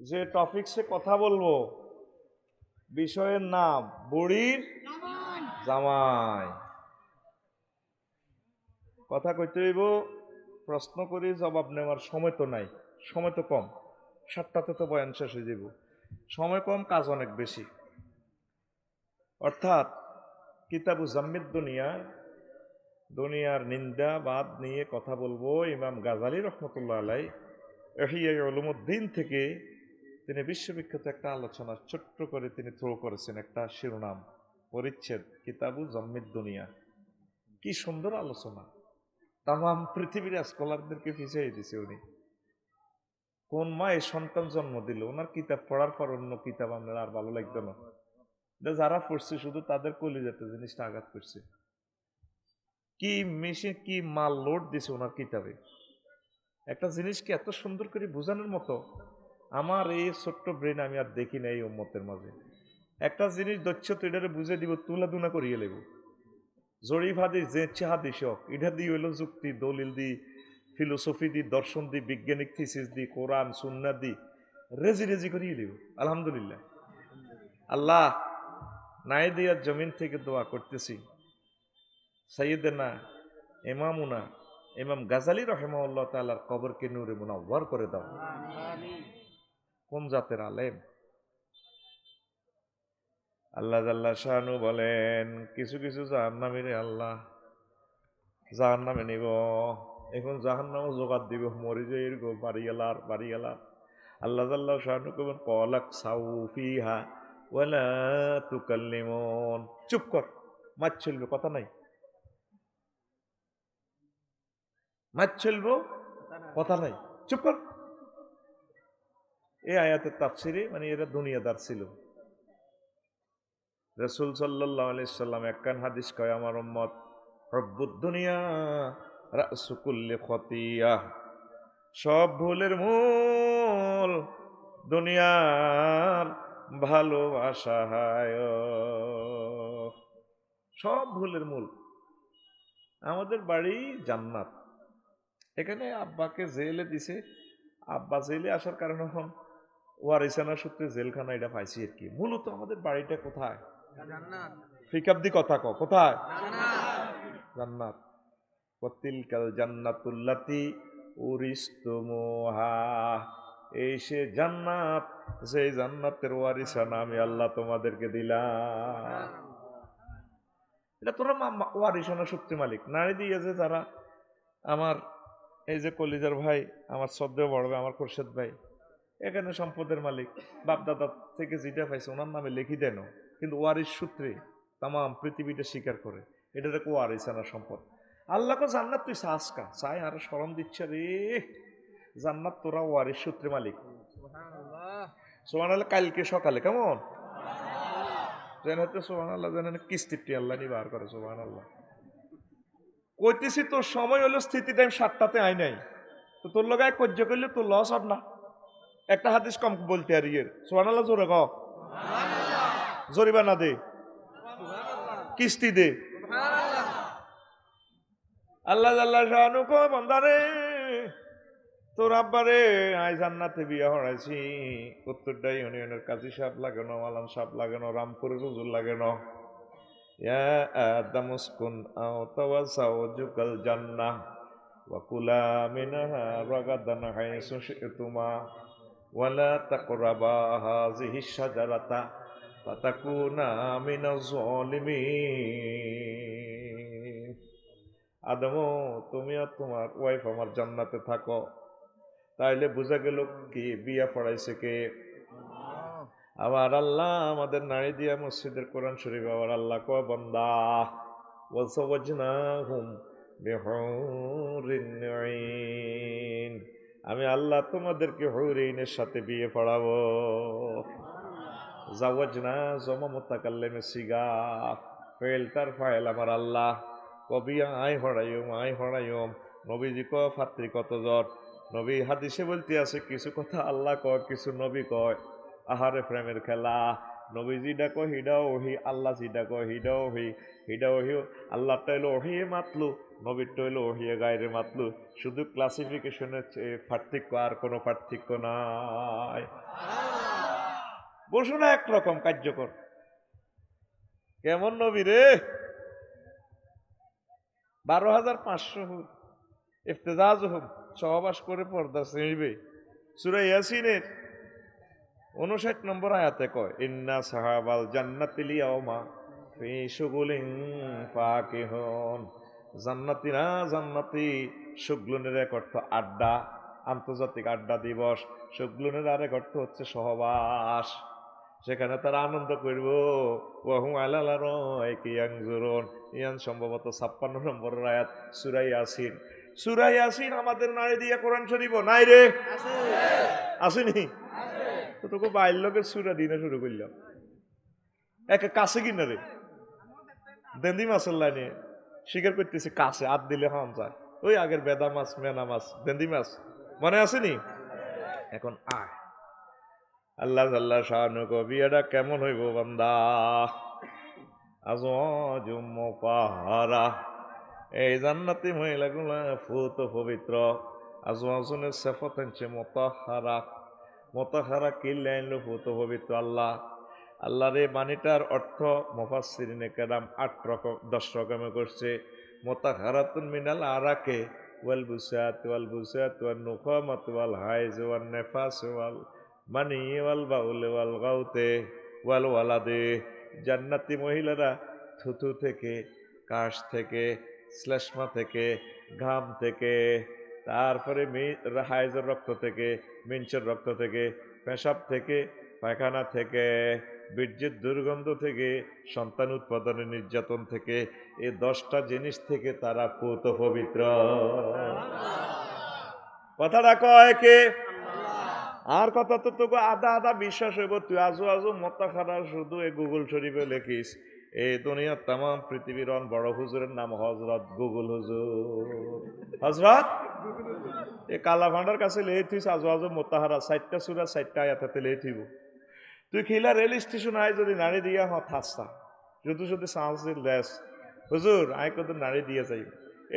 যে টপিকসে কথা বলবো বিষয়ের নাম বুড়ির জামাই। কথা কইতে হইব, প্রশ্ন করি জবাব নেওয়ার সময় তো নাই, সময় তো কম, 7টাতে তো বয়ান শেষ হয়ে যাব, সময় কম, কাজ অনেক বেশি। অর্থাৎ কিতাবু জাম্মিদ দুনিয়া, দুনিয়ার নিন্দা বাদ নিয়ে কথা বলবো। ইমাম গাজালি রহমতুল্লাহ আলাই ইহইয়া উলুমুদ্দিন থেকে তিনি বিশ্ববিখ্যাত একটা আলোচনা ছোট্ট করে তিনি থ্রো করেছেন, একটা শিরোনাম পরিচ্ছেদ কিতাবু জাম্মিদ দুনিয়া। কি সুন্দর আলোচনা, তাম পৃথিবীর স্কলারদেরকে পিছিয়ে দিছে উনি। কোন মায়ে সন্তান জন্ম দিল, ওনার কিতাব পড়ার পর অন্য কিতাব আমরা আর ভালো লাগতো না। যারা পড়ছে শুধু তাদের কলিজাতে জিনিসটা আঘাত করছে। কি মেশিন, কি মাল লোড দিছে ওনার কিতাবে, একটা জিনিসকে এত সুন্দর করে বোঝানোর মতো আমার এই ছোট্ট ব্রেন আমি আর দেখি না এই উম্মতের মাঝে। একটা জিনিস দক্ষ তো এটারে বুঝে দিব, তুলাধুনা করিয়ে লেব। জরিফ হাদিস যে হাদিস হোক, এটা দিয়ে হইলো যুক্তি দলিল দি, ফিলোসফি দি, দর্শন দি, বৈজ্ঞানিক থিসিস দি, কোরআন সুন্নাহ দি রেজি রেজি করিয়ে লেব। আলহামদুলিল্লাহ। আল্লাহ নাই দিয়ার জমিন থেকে দোয়া করতেছি, সাইয়েদেনা ইমামুনা ইমাম গাজালি রহিমাহুল্লাহ তাআলার কবরকে নূরে মুনাওয়ার করে দাও। কোন জাতের আলেম! আল্লাহ জাল্লা শানু বলেন, কিছু কিছু জাহান্নামীরে আল্লাহ জাহান্নামে নিব। এখন জাহান্নামও জোগাড় দিব, মরি যে এরকম বাড়ি গেলার বাড়ি গেলার। আল্লাহ জাল্লা শানু কবেন কলাক সাউফিহা ওয়ালা তুকাল্লিমুন। চুপ কর, মাছ চলবে, কথা নাই, মাছ চলবো, কথা নাই, চুপ কর। এই আয়াতের তাফসিরে মানে এরা দুনিয়াদার ছিল। রাসূল সাল্লাল্লাহু আলাইহি সাল্লাম একখান হাদিস কয়, আমার উম্মত হব্বুদ দুনিয়া রাসু কুল্লি খতিয়াহ, সব ভুলের মূল দুনিয়ার ভালোবাসা হায়। সব ভুলের মূল। আমাদের বাড়ি জান্নাত, এখানে আব্বাকে জেলে দিছে, আব্বা জেলে আসার কারণে এখন ওয়ারিসানা সূত্রে জেলখানা এটা পাইছি আর কি। মূলত আমাদের বাড়িটা কোথায়? ফিকাব্দি কথা কোথায়? জান্নাত। ওয়াতিলকাল জান্নাতুল্লাতি উরিস্তুমুহা, এই সে জান্নাত, সেই জান্নাতের ওয়ারিসানা আমি আল্লাহ তোমাদেরকে দিলাম। এটা তোরা ওয়ারিসানা সূত্রে মালিক। নারী দিয়েছে যারা, আমার এই যে কলিজার ভাই, আমার শ্রদ্ধেয় বড় ভাই, আমার খোরশেদ ভাই, এখানে সম্পদের মালিক, বাপদাদা থেকে যেটা পাইছে ওনার নামে লিখি দেন, কিন্তু ওয়ারিস সূত্রে তাম পৃথিবীটা স্বীকার করে এটা দেখো ওয়ারিসানা সম্পদ। আল্লাহকে জান্নাত তুই চাসকা চাই আর স্মরণ দিচ্ছে রে, জান্নাত তোরা ওয়ারিস সূত্রে মালিক। সুবহানাল্লাহ। কালকে সকালে কেমন যেন হচ্ছে সুবহানাল্লাহ, যেন কিস্তিটি আল্লাহ নিবার করে। সুবহানাল্লাহ। কইতেছি তোর সময় হলো স্থিতি টাইম 7টাতে আই নাই, তো তোর লগায় কজ্জ করলে তোর লস হব না? একটা হাদিস কম বলতে আর ইয়ের সুবহানাল্লাহ জোরে ক, জরিমানা দে, কিস্তি দে। আল্লাহ আল্লাহ শানু কো বান্দারে, তোর আব্বারে আই জান্নাতে বিয়া হরাইছি, উত্তরডাই ইউনিয়নের কাজী সাহেব লাগানো, মালান সাহেব লাগানো, রামপুরের হুজুর লাগানো। ইয়া আদম উসকুন আও তাওয়াসাউজুকাল জান্নাহ ওয়া কুলা মিনহা রাগাদান হাইসু শি'তুমা ওয়ালা তাকরাবা হাযিহিশ শাজারাতা ফাতাকুনা মিনাজ জালিমিন। আদম, তুমি আর তোমার ওয়াইফ আমার জান্নাতে থাকো। তাইলে বোঝা গেল কি বিয়া পড়াইছে কে? আবার আল্লাহ আমাদের নারী দিয়া মসজিদের কোরআন শরীফ আবার আল্লাহ কয় বান্দা ওয়াজাওয়াজনাহুম বিহুরিন আইন, আমি আল্লাহ তোমাদেরকে হুরাইনের সাথে বিয়ে পড়াবো। জাওয়াজনা জমা মুতাকাল্লিমে সিগা, ফেল তার ফাইল আমার আল্লাহ কবি আই হড়াইম। নবীজি ক ফাত্রি কত জট, নবী হাদিসে বলতে আছে কিছু কথা আল্লাহ কয়, কিছু নবী কয়। আহারে প্রেমের খেলা, নবী জিডা কয় হিডাও ওহি, আল্লাহ জিডা কয় হিডাও ওহি। হিডা ওহি আল্লাহটা হইলো ওহিয়ে মাতলু, নবীরটা হইলো ওহিয়ে গায়রে মাতলু। শুধু ক্লাসিফিকেশনের পার্থক্য, আর কোনো পার্থক্য নাই। বসু না একরকম কার্যকর। কেমন নবী রে, 12,500 হুম ইফতেজাজ হুম সহবাস করে পর্দা ছিঁড়বে। সূরা ইয়াসিনের 59 নম্বর আয়াতে কয়, ইন্না সাহাবাল জান্নাতিল ইয়াওমা ফি শুগুলিন ফাকিহুন। জান্নাতীরা জান্নাতি, শুগলুনের এক অর্থ আড্ডা, আন্তর্জাতিক আড্ডা দিবস। শুগলুনের আরেক অর্থ হচ্ছে সহবাস। সেখানে তারা আনন্দ করব। ওয়াহুম আলাল আরাইকি ইয়ানজুরুন। ইয়ান সম্ভবত 56 নম্বরের আয়াত সূরা ইয়াসিন। সূরা ইয়াসিন আমাদের নারী দিয়ে কোরআন শরীফ নাই রে, আসেনি তো তোকে বাইর লোকের সূরা দিনে শুরু করলাম। একে কাছে কিনা রে দেন্দি মাছের লাইনে স্বীকার করতেছে, কাছে হাত দিলে হাম যায়। ওই আগের বেদা মাছ, মেনা মাছ, দেন্দি মাছ মনে আসেনি? এখন আয় আল্লাহ আল্লাহ শাহানু কবি, এটা কেমন হইব বান্দা? আজওয়াজুম মুতাহহারা, এই জান্নাতি মহিলাগুলা ফুত পবিত্র। আজওয়াজুনের সিফাত হচ্ছে মুতাহহারা। মুতাহহারা কি লাইনলো ফুত পবিত্র। আল্লাহ আল্লাহর এই বাণীটার অর্থ মুফাসসিরিনে কেরাম 10 রকমে করছে। মুতাহহারাতুন মিনাল আরাকে ওয়াল বুসাত ওয়ান নুখামাত ওয়াল হাইজ ওয়ান নিফাস ওয়াল মানি ওয়াল বাউল ওয়াল গাউতে ওয়াল ওয়ালাদে। জান্নাতি মহিলারা থুথু থেকে, কাশ থেকে, শ্লেষ্মা থেকে, ঘাম থেকে, তারপরে হাইজের রক্ত থেকে, মিঞ্চের রক্ত থেকে, পেশাব থেকে, পায়খানা থেকে, বীর্যের দুর্গন্ধ থেকে, সন্তান উৎপাদনের নির্যাতন থেকে, এই 10টা জিনিস থেকে তারা পুত পবিত্র। কথাটা কয় কে? আর কথা তো তোকে আধা আধা বিশ্বাস হইব। তুই আজু মুতাহহারা শুধু এই গুগল শরীফে লেখিস। এই দুনিয়ার তাম পৃথিবীর বড় হুজুরের নাম হজরত গুগল হুজুর। হজরত এই কালা ভান্ডার কাছে লেই থুইস আজু মুতাহহারা 4টা সূরা 4টা আয়াতে লেই থইব। তুই খিলা রেল স্টেশন আয় যদি নারী দিয়া থাসা শুধু সাহস দেশ হুজুর আয় কত নারী দিয়ে যাই।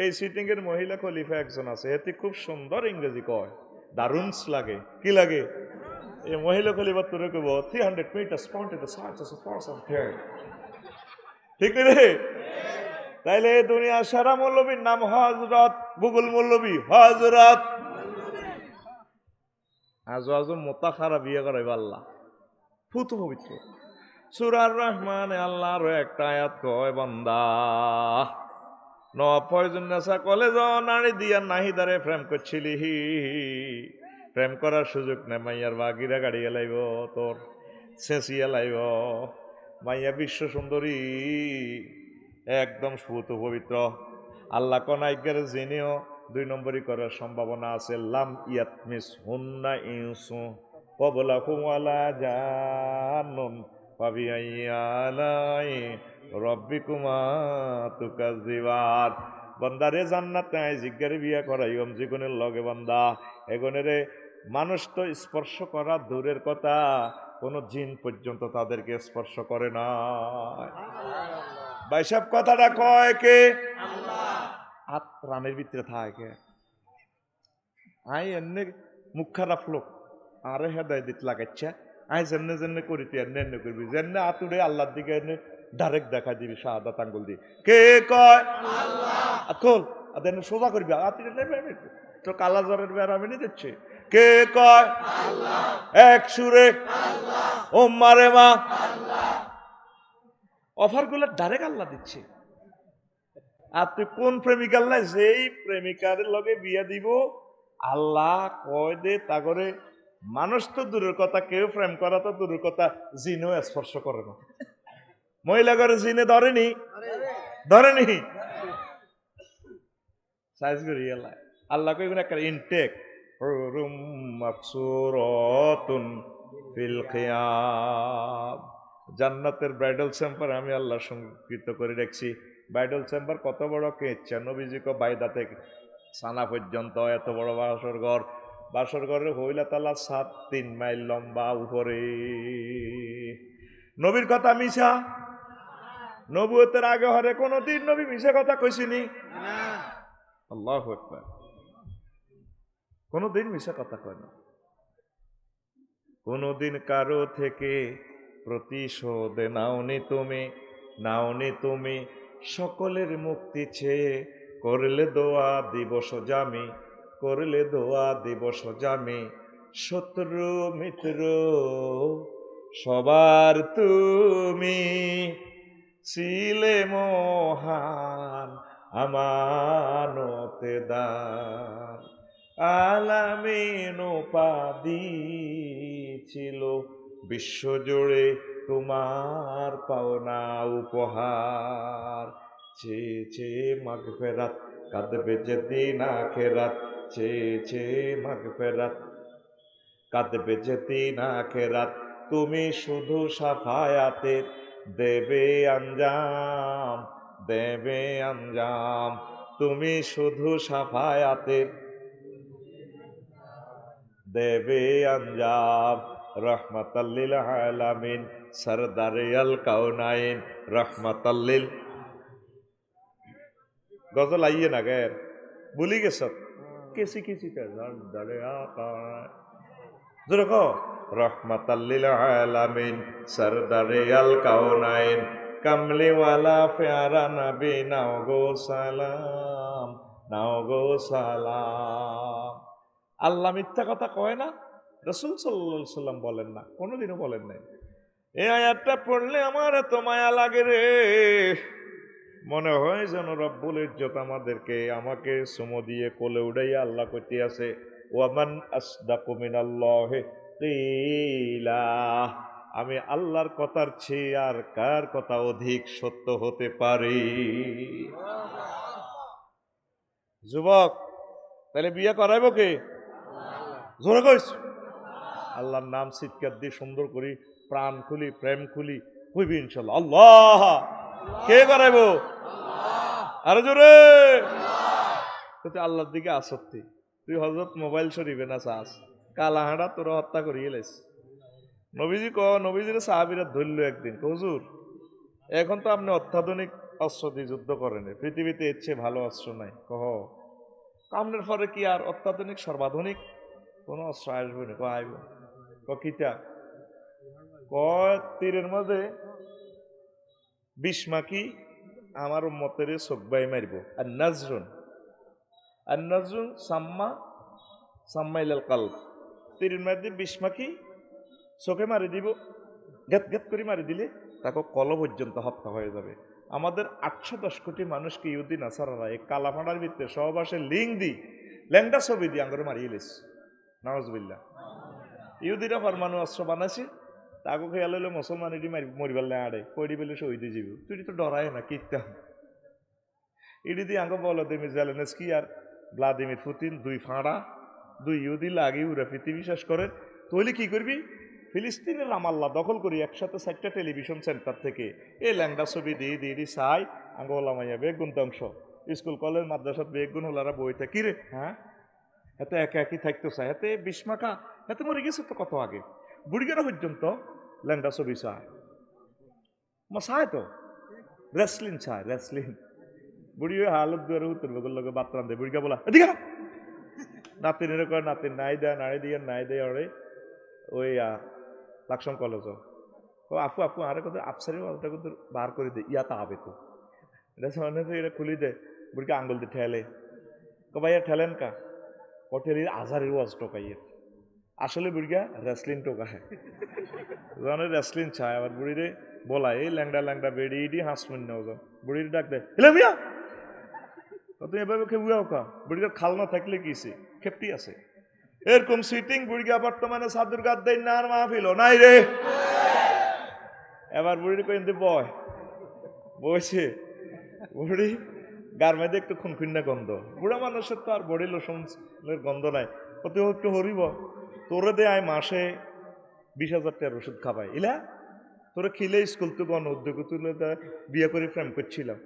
এই সিটিং এর মহিলা খলিফা একজন আছে, এতে খুব সুন্দর ইংরেজি কয়, দারুণ লাগে। কি লাগে? এই মহিলা খলিফা তোরে কইব 300 মিটার পয়েন্ট ঠিক রে? তাইলে এই দুনিয়া সেরা মৌলবীর নাম হযরত গুগল মৌলবী। হযরত আজওয়াজুম মুতাহহারা বিয়ে করাইব আল্লাহ, ফুত পবিত্র। সূরার রহমানে আল্লাহর একটা আয়াত কয়, বান্দা নফয়জুন্নাসা কলেজ নারী দিয়া নাহিদারে প্রেম করছিলি, প্রেম করার সুযোগ নেই। মাইয়ার বাগিরা গাড়ি এলাইব, তোর ছেঁচি এলাইব। মাইয়া বিশ্ব সুন্দরী, একদম সুত পবিত্র। আল্লাহ কনাইকের জেনেও 2 নম্বরই করার সম্ভাবনা আছে। লাম ইয়াতমিস হুন্না ইনসু কবলাকুম ওয়ালা জান্নুন ফাবিআইয়ালাই রব্বিকুমা তুকাজ্জিবান। বান্দারে জান্নাতে আই জিজ্ঞারে বিয়া করাইম জীবনের লগে বান্দা। এগনেরে মানুষ তো স্পর্শ করা দূরের কথা, কোন জিন পর্যন্ত তাদেরকে স্পর্শ করে না। ভাই সব কথাটা কয় কে? হাত প্রাণের ভিতরে থাকে। আই এমনি মুখ খারাপ লোক আরে হেদায় দিত লাগাচ্ছা। আই যেমনে যেমনে করি তুই এমনি এমনি করবি, যেমনে আতুরে আল্লাহর দিকে এমনি ডাইরেক্ট দেখা দিবি শাহাদাত আঙ্গুল দিয়ে। কে কয়? খোল আদেন সোজা করবি তো কালা জ্বরের বেড়ামিনি দিচ্ছে। কে কয়? এক সুরে ও মারে মা। অফার গুলো ডাইরেক্ট আল্লাহ দিচ্ছে। আর তুই কোন প্রেমিক আল্লাহ যেই প্রেমিকার লগে বিয়া দিব আল্লাহ কয় দে তা করে। মানুষ তো দূরের কথা, কেউ প্রেম করা তো দূরের কথা, জিনও স্পর্শ করে না। মহিলা করে জিনে ধরেনি, ধরেনি সাইজ করি আল্লাহ। আল্লাহ কই একটা ইনটেক হুরুম মাকসুরাতুন ফিল খিয়াম। জান্নাতের ব্রাইডাল চেম্বার আমি আল্লাহ সংকৃত করে রাখছি। ব্রাইডাল চেম্বার কত বড় কেচ্ছা, নবীজি কো বাইদাতে সানা পর্যন্ত এত বড় বাসর ঘর। বাসর ঘরের হইলা তালা 3 মাইল লম্বা উপরে। নবীর কথা মিশা? নবুয়তের আগে হরে কোনদিন নবী মিশা কথা কইছিনি? আল্লাহু আকবার। কোনদিন মিশা কথা কয় না। কোনোদিন কারো থেকে প্রতিশোধ নাওনি তুমি সকলের মুক্তি চেয়ে করলে দোয়া দিবস জামি শত্রু মিত্র সবার তুমি ছিলে মহান আমানতেদার আলামিন উপাধি ছিল বিশ্বজুড়ে তোমার পাওনা উপহার চেয়ে চেয়ে মাগফিরাত কাঁদবে যেদিন আখেরাত চেয়ে চেয়ে মাগফিরাত কাঁদবে যেদিন আখেরাত তুমি শুধু সাফায়াতের দেবে আঞ্জাম তুমি শুধু সাফায়াতের দেবে আঞ্জাম রহমাতাল্লিল আলামিন সরদারে আল কাউনাইন রহমাতাল্লিল গজল আইয়ে না গের ভুলি গেছ কেসি সরদারে আল কাউনাইন জোরে কও রহমাতাল্লিল আলামিন সরদারে আল কাউনাইন কামলিওয়ালা প্যারা নবী নাও গো সালাম আল্লাহ মিথ্যা কথা কয় না, রাসূল সাল্লাল্লাহু আলাইহি সাল্লাম বলেন না, কোনোদিনও বলেন নাই। এই আয়াতটা পড়লে আমার এত মায়া লাগে রে, মনে হয় যেন রব্বুল ইজ্জত আমাকে সুমো দিয়ে কোলে উড়াইয়া আল্লাহ কইতে আছে ওয়ামান আসদাকু মিনাল্লাহি কিলা, আমি আল্লাহর কথার চেয়ে আর কার কথা অধিক সত্য হতে পারে। যুবক তাহলে বিয়ে করাইব কে? জোরে কইস আল্লাহর নাম চিৎকার দিয়ে সুন্দর করি প্রাণ খুলি প্রেম খুলি কইবি ইনশাআল্লাহ আল্লাহ। কে করাইব? আরে জোরে আল্লাহর দিকে আসক্তি। তুই হযরত মোবাইল শরীফে না চাস কালাহাড়া তোর হত্যা করিয়ে লাইস। নবীজির সাহাবীরা ধরল একদিন, হুজুর এখন তো আপনি অত্যাধুনিক অস্ত্র দিয়ে যুদ্ধ করেন, পৃথিবীতে এর চেয়ে ভালো অস্ত্র নাই, কহ কামনের পরে কি আর অত্যাধুনিক সর্বাধুনিক কোন অস্ত্র আসবে না? আইব কিতা তীরের মাঝে 20 মাকি আমার উম্মতের চোখবাই মারিব। আর নাজরুন সাম্মাইলাল কালব, তীরের মধ্যে 20 মাকি চোখে মারি দিব, গেত গেত করে মারি দিলে তাকে কল পর্যন্ত হত্যা হয়ে যাবে। আমাদের 810 কোটি মানুষকে ইহুদি নাসারারা এই কালাফাড়ার ভিতরে সহবাসে ল্যাংটা ছবি দিয়ে আঙ্গরে মারিয়ে লেছে। নাউজুবিল্লাহ। ইহুদিরা পরমাণু অস্ত্র বানাইছে, তাকে খেয়াল হইলে মুসলমান এটি মরিবার লে আড়ে কইডি বলে শহীদে যাব। তুই তো ডরায় না কীর্তাম ইডি দিয়ে আঙ্গ বলো দেমি জেলেনস্কি আর ভ্লাদিমির পুতিন দুই ইহুদি লাগে উরা পৃথিবী শেষ করে। তৈলে কি করবি? ফিলিস্তিনের রামাল্লাহ দখল করি একসাথে 4টা টেলিভিশন সেন্টার থেকে এই ল্যাংডা ছবি দিয়ে চাই আঙ্গ ওলামাইয়া বেগুন ধ্বংস স্কুল কলেজ মাদ্রাসাত বেগুন হলারা বইতে কি রে, হ্যাঁ এত একই থাকতে চায়, এতে 20 মাকা এতে মরে গেছে তো কত আগে। বুড়িগারা পর্যন্ত ল্যাংডা ছবি চায় তো রেসলিন চায় বুড়ি ওই হালত দুয়ারে উত্তর বেগুর লগে বাতরান দেয়। বুড়িগা বলা এদিকে নাতিনের কয় নাতিন নাই দেয় অরে ওই লাকসম কলেজ আপু আরে কত আফসারি ওয়ালটা কিন্তু বার করে দে ইয়াতা আবে তো এটা খুলি দে। বুড়িকে আঙ্গুল দিয়ে ঠেলে ভাইয়া ঠেলেন কা কটেলির আজারের ওয়াজ টোকাইয়ের আসলে বুড়িগা রেসলিন টোকায় রেসলিন চায়। আবার বুড়িরে বলা এই ল্যাংডা বেড়ি ইডি হাঁসমুন না ওজন বুড়ির ডাক দেয় হেলে বুয়া তুমি এভাবে খেবুয়াও কা বুড়িটা খাল না থাকলে কিছে খেপটি আছে এরকম সিটিং বুড়িগা বর্তমানে সাদুর গাদ দেয় না আর মাহফিল নাই রে। এবার বুড়ির কইতে বসে বুড়ি গার মধ্যে একটু খুনখুন্না গন্ধ, বুড়া মানুষের তো আর বডি লোশনের গন্ধ নাই, কত একটু হরিব তোরে দে আয় মাসে 20,000 টাকার ওষুধ খাবাই ইলা তোরে খিলে স্কুল তো গণ উদ্যোগ তুলে বিয়ে করে প্রেম করছিলাম,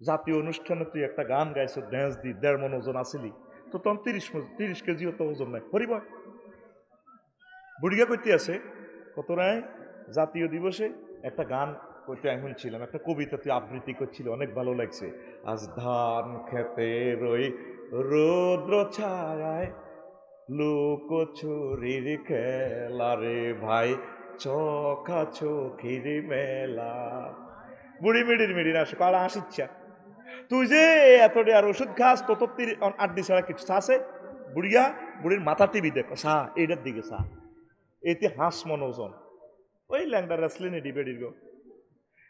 জাতীয় অনুষ্ঠানে তুই একটা গান গাইছ ড্যান্স দি 1.5 মণ ওজন আসিলি তো তখন 30 কেজিও তো ওজন নাই হরিব। বুড়িগা কইতে আছে কত রায় জাতীয় দিবসে একটা গান কইতে এখন ছিলাম, একটা কবিতা তুই আবৃত্তি করছিল অনেক ভালো লাগছে। আজ ধান খেতে রই রৌদ্র ছায় লুকোচুরির খেলা রে ভাই, চোখা চোখির মেলা। বুড়ি মিড়ির আসে কালা আসিচ্ছা, তুই যে এতটি আর ওষুধ খাস তো তোর 8 ছাড়া কিছু আছে? বুড়িয়া বুড়ির মাথা টিভি দেখো সা এইটার দিকে সা, এতে হাঁস মনোজন ওই ল্যাংডা রাসলিনে ডিবেডির গো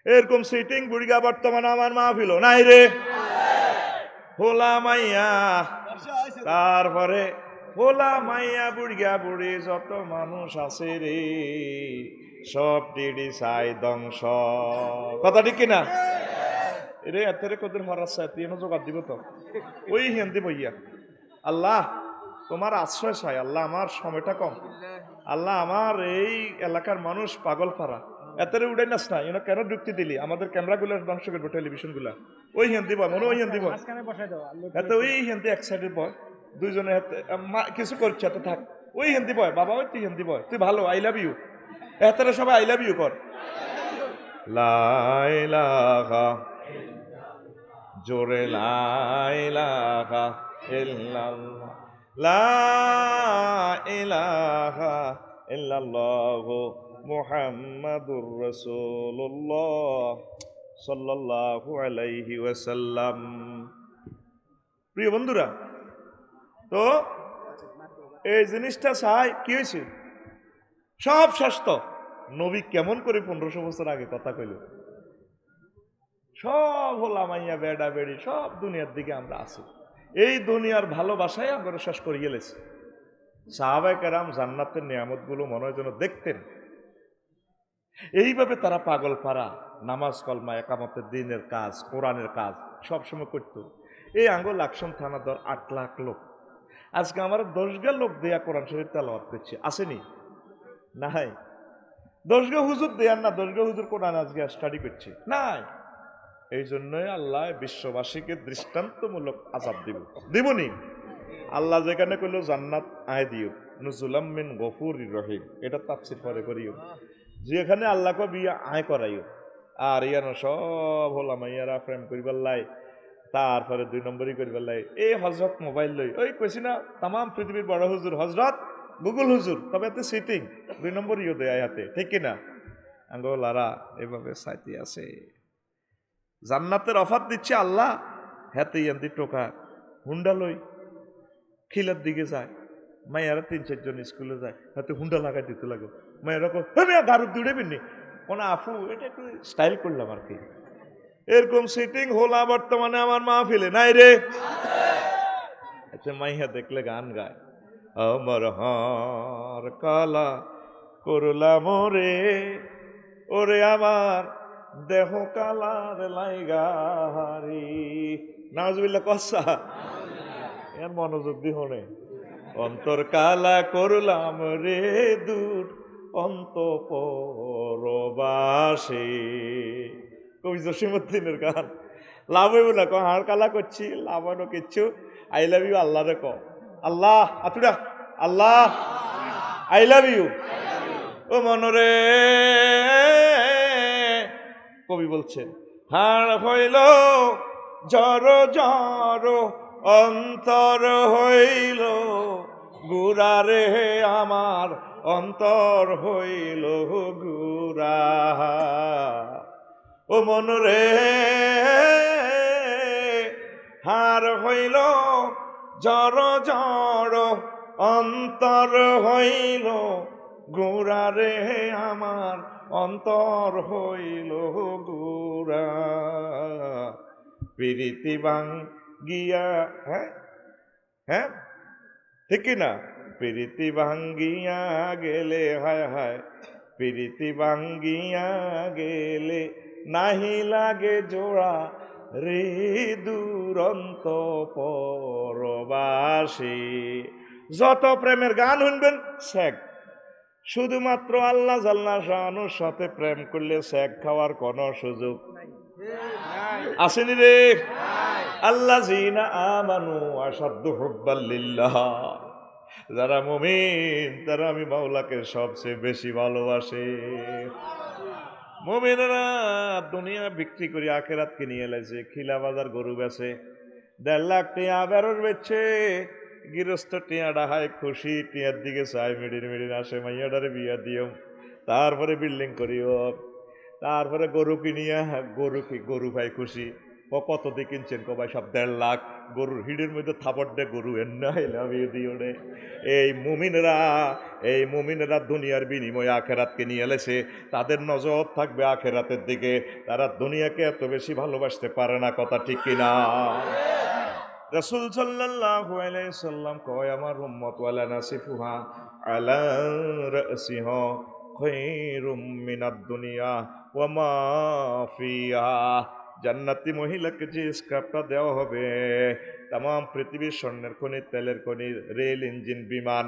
এরকম সিটিং বুড়িয়া বর্তমানে আমার মাহফিল নাই রে হোলা মাইয়া। তারপরে হোলা মাইয়া বুড়িয়া বুড়ি যত মানুষ আছে রে, সব টিডি চাই ধ্বংস। কথা ঠিক কিনা? রে এতে কদের হরাচ্ছে তুই জোগাড় দিব তো ওই হিন্দি বইয়া। আল্লাহ তোমার আশ্রয় চাই, আল্লাহ আমার সময়টা কম, আল্লাহ আমার এই এলাকার মানুষ পাগল পারা, এতে উড়াই নাস না এনে কেন যুক্তি দিলি? আমাদের ক্যামেরাগুলো ধ্বংস করবো, টেলিভিশনগুলা। ওই হিন্দি বয় মনে ওই হিন্দি বয়, এতে ওই হিন্দি এক সাইডে বয়, দুইজনে কিছু করছে এত থাক, ওই হিন্দি বয় বাবা, ওই তুই হিন্দি বয়, তুই ভালো, আই লাভ ইউ। এতে সবাই আই লাভ ইউ কর। লা ইলাহা জোরে লা ইলাহা ইল্লাল্লাহ, লা ইলাহা ইল্লাল্লাহু মুহাম্মাদুর রাসূলুল্লাহ সাল্লাল্লাহু আলাইহি ওয়াসাল্লাম। প্রিয় বন্ধুরা, তো এই জিনিসটা চাই কি হয়েছে? সব শেষ। নবী কেমন করে 1500 বছর আগে কথা কইল, সব হোলা মাইয়া বেড়া বেড়ি সব দুনিয়ার দিকে আমরা আছি, এই দুনিয়ার ভালোবাসায় আমরা শেষ করে গেলেছি। সাহাবায়ে কেরাম জান্নাতের নিয়ামত গুলো মনে হয় যেন দেখতেন, এইভাবে তারা পাগল পারা নামাজ কলমা একামতের দিনের কাজ কোরআনের কাজ সবসময় করতো। এই আঙ্গুল লাকসাম থানা দর 8 লাখ লোক, আজকে আমার 10 লোক দেয়া কোরআন শরীফ তেলাওয়াত করছে, আসেনি? নাই। 10 হুজুর দেয়ার না, 10 হুজুর কোরআন আজকে স্টাডি করছে নাই। এই জন্যই আল্লাহ বিশ্ববাসীকে দৃষ্টান্তমূলক আযাব দিবনি। আল্লাহ যেখানে কইল জান্নাত আয় দিও নুজুলাম মিন গফুরির রহিম, এটা তাফসীর পরে করিও, যেখানে আল্লাহকে বিয়া আয় করাইও। আর ইয়ানো সব হলাম ইয়ারা প্রেম করিবার লাই, তারপরে 2 নম্বরই করিবার লাই এই হজরত মোবাইল লই, ওই কইছি না তাম পৃথিবীর বড় হুজুর হজরত গুগল হুজুর, তবে এতে সিটিং 2 নম্বর ইয়ে দেয় হাতে, ঠিক কিনা? আঙ্গলারা এভাবে সাইতে আছে। জান্নাতের অফার দিচ্ছে আল্লাহ, হাতে ইয়ান্দি টোকা হুন্ডা লই খিলার দিকে যায়, মায়েরা 3-4 জন স্কুলে যায়, হাতে হুন্ডা লাগাই দিতে লাগো, মায়েরা গারুদ দৌড়ে বিনি কোন আফু, এটা একটু স্টাইল করলাম আর কি। এরকম সিটিং হোলা বর্তমানে আমার মাহফিলে নাই রে। আচ্ছা মাইয়া দেখলে গান গায়, আমার হার কালা করলাম রে, ওরে আমার দেহ কালার লাইগারি, নাউজুবিল্লাহ কসা এর মনোযোগ দি হনে, অন্তর কালা করলাম রে দূর অন্তঃপরবাসে। কবি জসীমউদ্দিনের গান। লাভ হইব না, হাড় কালা করছি, লাভ হইল কিচ্ছু। আই লাভ ইউ আল্লাহ রে ক, আল্লাহ আতুরা আল্লাহ আই লাভ ইউ। ও মনরে কবি বলছেন, হাড় হইল জড় জড় অন্তর হইল গুড়া রে আমার, অন্তর হইল গুড়া। ও মন রে হাড় হইল জড় জড় অন্তর হইল গুড়া রে আমার, অন্তর হইল গুড়া। প্রীতি ভাঙ্গিয়া, হ্যাঁ হ্যাঁ ঠিক না? প্রীতি ভাঙ্গিয়া গেলে, হায় হায় প্রীতি ভাঙ্গিয়া গেলে নাহি লাগে জোড়া রে দুরন্ত পরবাসী। যত প্রেমের গান শুনবেন শেখ, শুধুমাত্র আল্লাহ জাল্লা শানুর সাথে প্রেম করলে শেখ খাওয়ার কোন সুযোগ আসেনি রে। আল্লাহ জিনা আমানু আশাদ্দু হুব্বাল লিল্লাহ, যারা মুমিন তারা আমি মাওলাকে সবচেয়ে বেশি ভালোবাসে। মুমিনেরা দুনিয়া বিক্রি করে আখিরাতকে নিয়ে এলেছে, খিলা বাজার গরু বেচে 1.5 লাখ টাকা বেরোর বেচছে, গৃহস্থ টিয়াডা হায় খুশি, টিয়ার দিকে চাই, মিডির মিডির আসে, মাইয়াডারে বিয়া দিও, তারপরে বিল্ডিং করিও, তারপরে গরু কিনিয়া, গরু ভাই খুশি, কত দিয়ে কিনছেন, ভাই সব 1.5 লাখ, গরুর হিডের মধ্যে থাপড় দে গরু এন্না বিয়ে দিও রে। এই মুমিনেরা দুনিয়ার বিনিময়ে আখেরাতকে নিয়ে এলেছে, তাদের নজর থাকবে আখেরাতের দিকে, তারা দুনিয়াকে এত বেশি ভালোবাসতে পারে না, কথা ঠিক কিনা? রাসূল সাল্লাল্লাহু আলাইহি সাল্লাম কয়, আমার উম্মত ওয়ালা নাসিফুহা আলা রাসিহা খায়রুম মিনাদ দুনিয়া ওয়া মা ফিহা। জান্নাতি মহিলাকে যে স্কার্ফটা দেওয়া হবে, তাম পৃথিবীর স্বর্ণের খনি, তেলের খনি, রেল ইঞ্জিন, বিমান,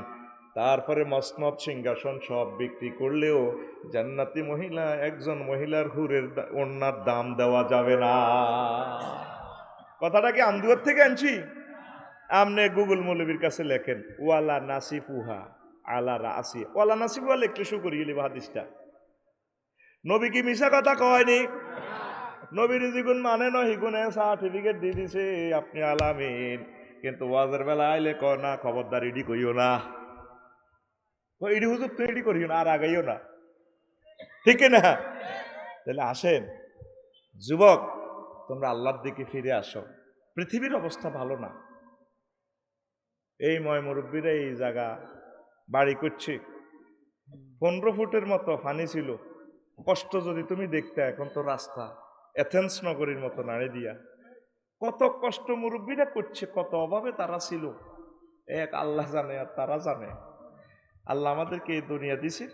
তারপরে মসনদ সিংহাসন সব বিক্রি করলেও জান্নাতি মহিলা, একজন মহিলার হুরের ওড়নার দাম দেওয়া যাবে না। কথাটা কি আমদুয়ার থেকে আনছি? আমনে গুগল মৌলবীর কাছে লেখেন ওয়ালা নাসিফুহা আলা রাসি, ওয়ালা নাসিফুহা লিখতে শুরু করি গেলি হাদিসটা। নবী কি মিশা কথা কয়নি? নবীর যেগুন মানে নয় হিগুনে সার্টিফিকেট দিয়ে দিছে আপনি আলামিন, কিন্তু ওয়াজের বেলা আইলে ক না, খবরদার ইডি করিও না, ইডি হুজুর তুই ইডি করিও না, আর আগাইও না, ঠিক না? তাহলে আসেন যুবক, তোমরা আল্লাহর দিকে ফিরে আসো। পৃথিবীর অবস্থা ভালো না। এই ময় মুরব্বীরা এই জায়গা বাড়ি করছে, 15 ফুটের মতো পানি ছিল, কষ্ট যদি তুমি দেখতে, এখন তো রাস্তা এথেন্স নগরীর মতো নাড়ে দিয়া, কত কষ্ট মুরব্বীরা করছে, কত অভাবে তারা ছিল, এক আল্লাহ জানে আর তারা জানে। আল্লাহ আমাদেরকে এই দুনিয়া দিছে,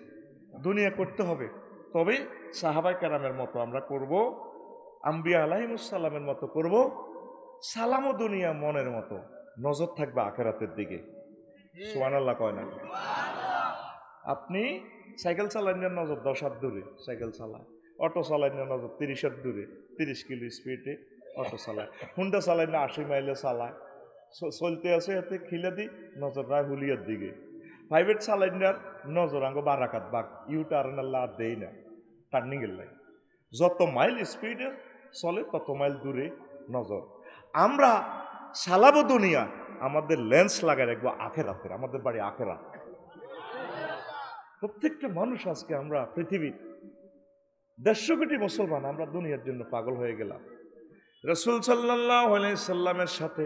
দুনিয়া করতে হবে, তবে সাহাবায়ে কেরামের মতো আমরা করব, আম্বিয়া আলাইহিমুসসালামের মতো করব, সালামও দুনিয়া মনের মতো, নজর থাকবে আখেরাতের দিকে। সুবহানাল্লাহ কয় না? আপনি সাইকেল চালানোর নজর 10 হাত দূরে সাইকেল চালায়, অটো চালানোর নজর 30 হাত দূরে, 30 কিলো স্পিডে অটো চালায়, হুন্ডা চালানো 80 মাইলে চালায়, চলতে আছে এতে খিলে দি নজর রায় হুলিয়ার দিকে। প্রাইভেট চালানোর নজর আঙ্গ বারাকাত বাঘ, ইউটার্ন আল্লাহ দেই না, টার্নিং এর লাই, যত মাইল স্পিডে চলে তত মাইল দূরে নজর। আমরা চালাবো দুনিয়া, আমাদের লেন্স লাগায় রাখবো আখেরাতের, আমাদের বাড়ি আখেরাত। প্রত্যেকটা মানুষ আজকে আমরা পৃথিবীর 150 কোটি মুসলমান, আমরা দুনিয়ার জন্য পাগল হয়ে গেলাম। রাসূল সাল্লাল্লাহু আলাইহি সাল্লামের সাথে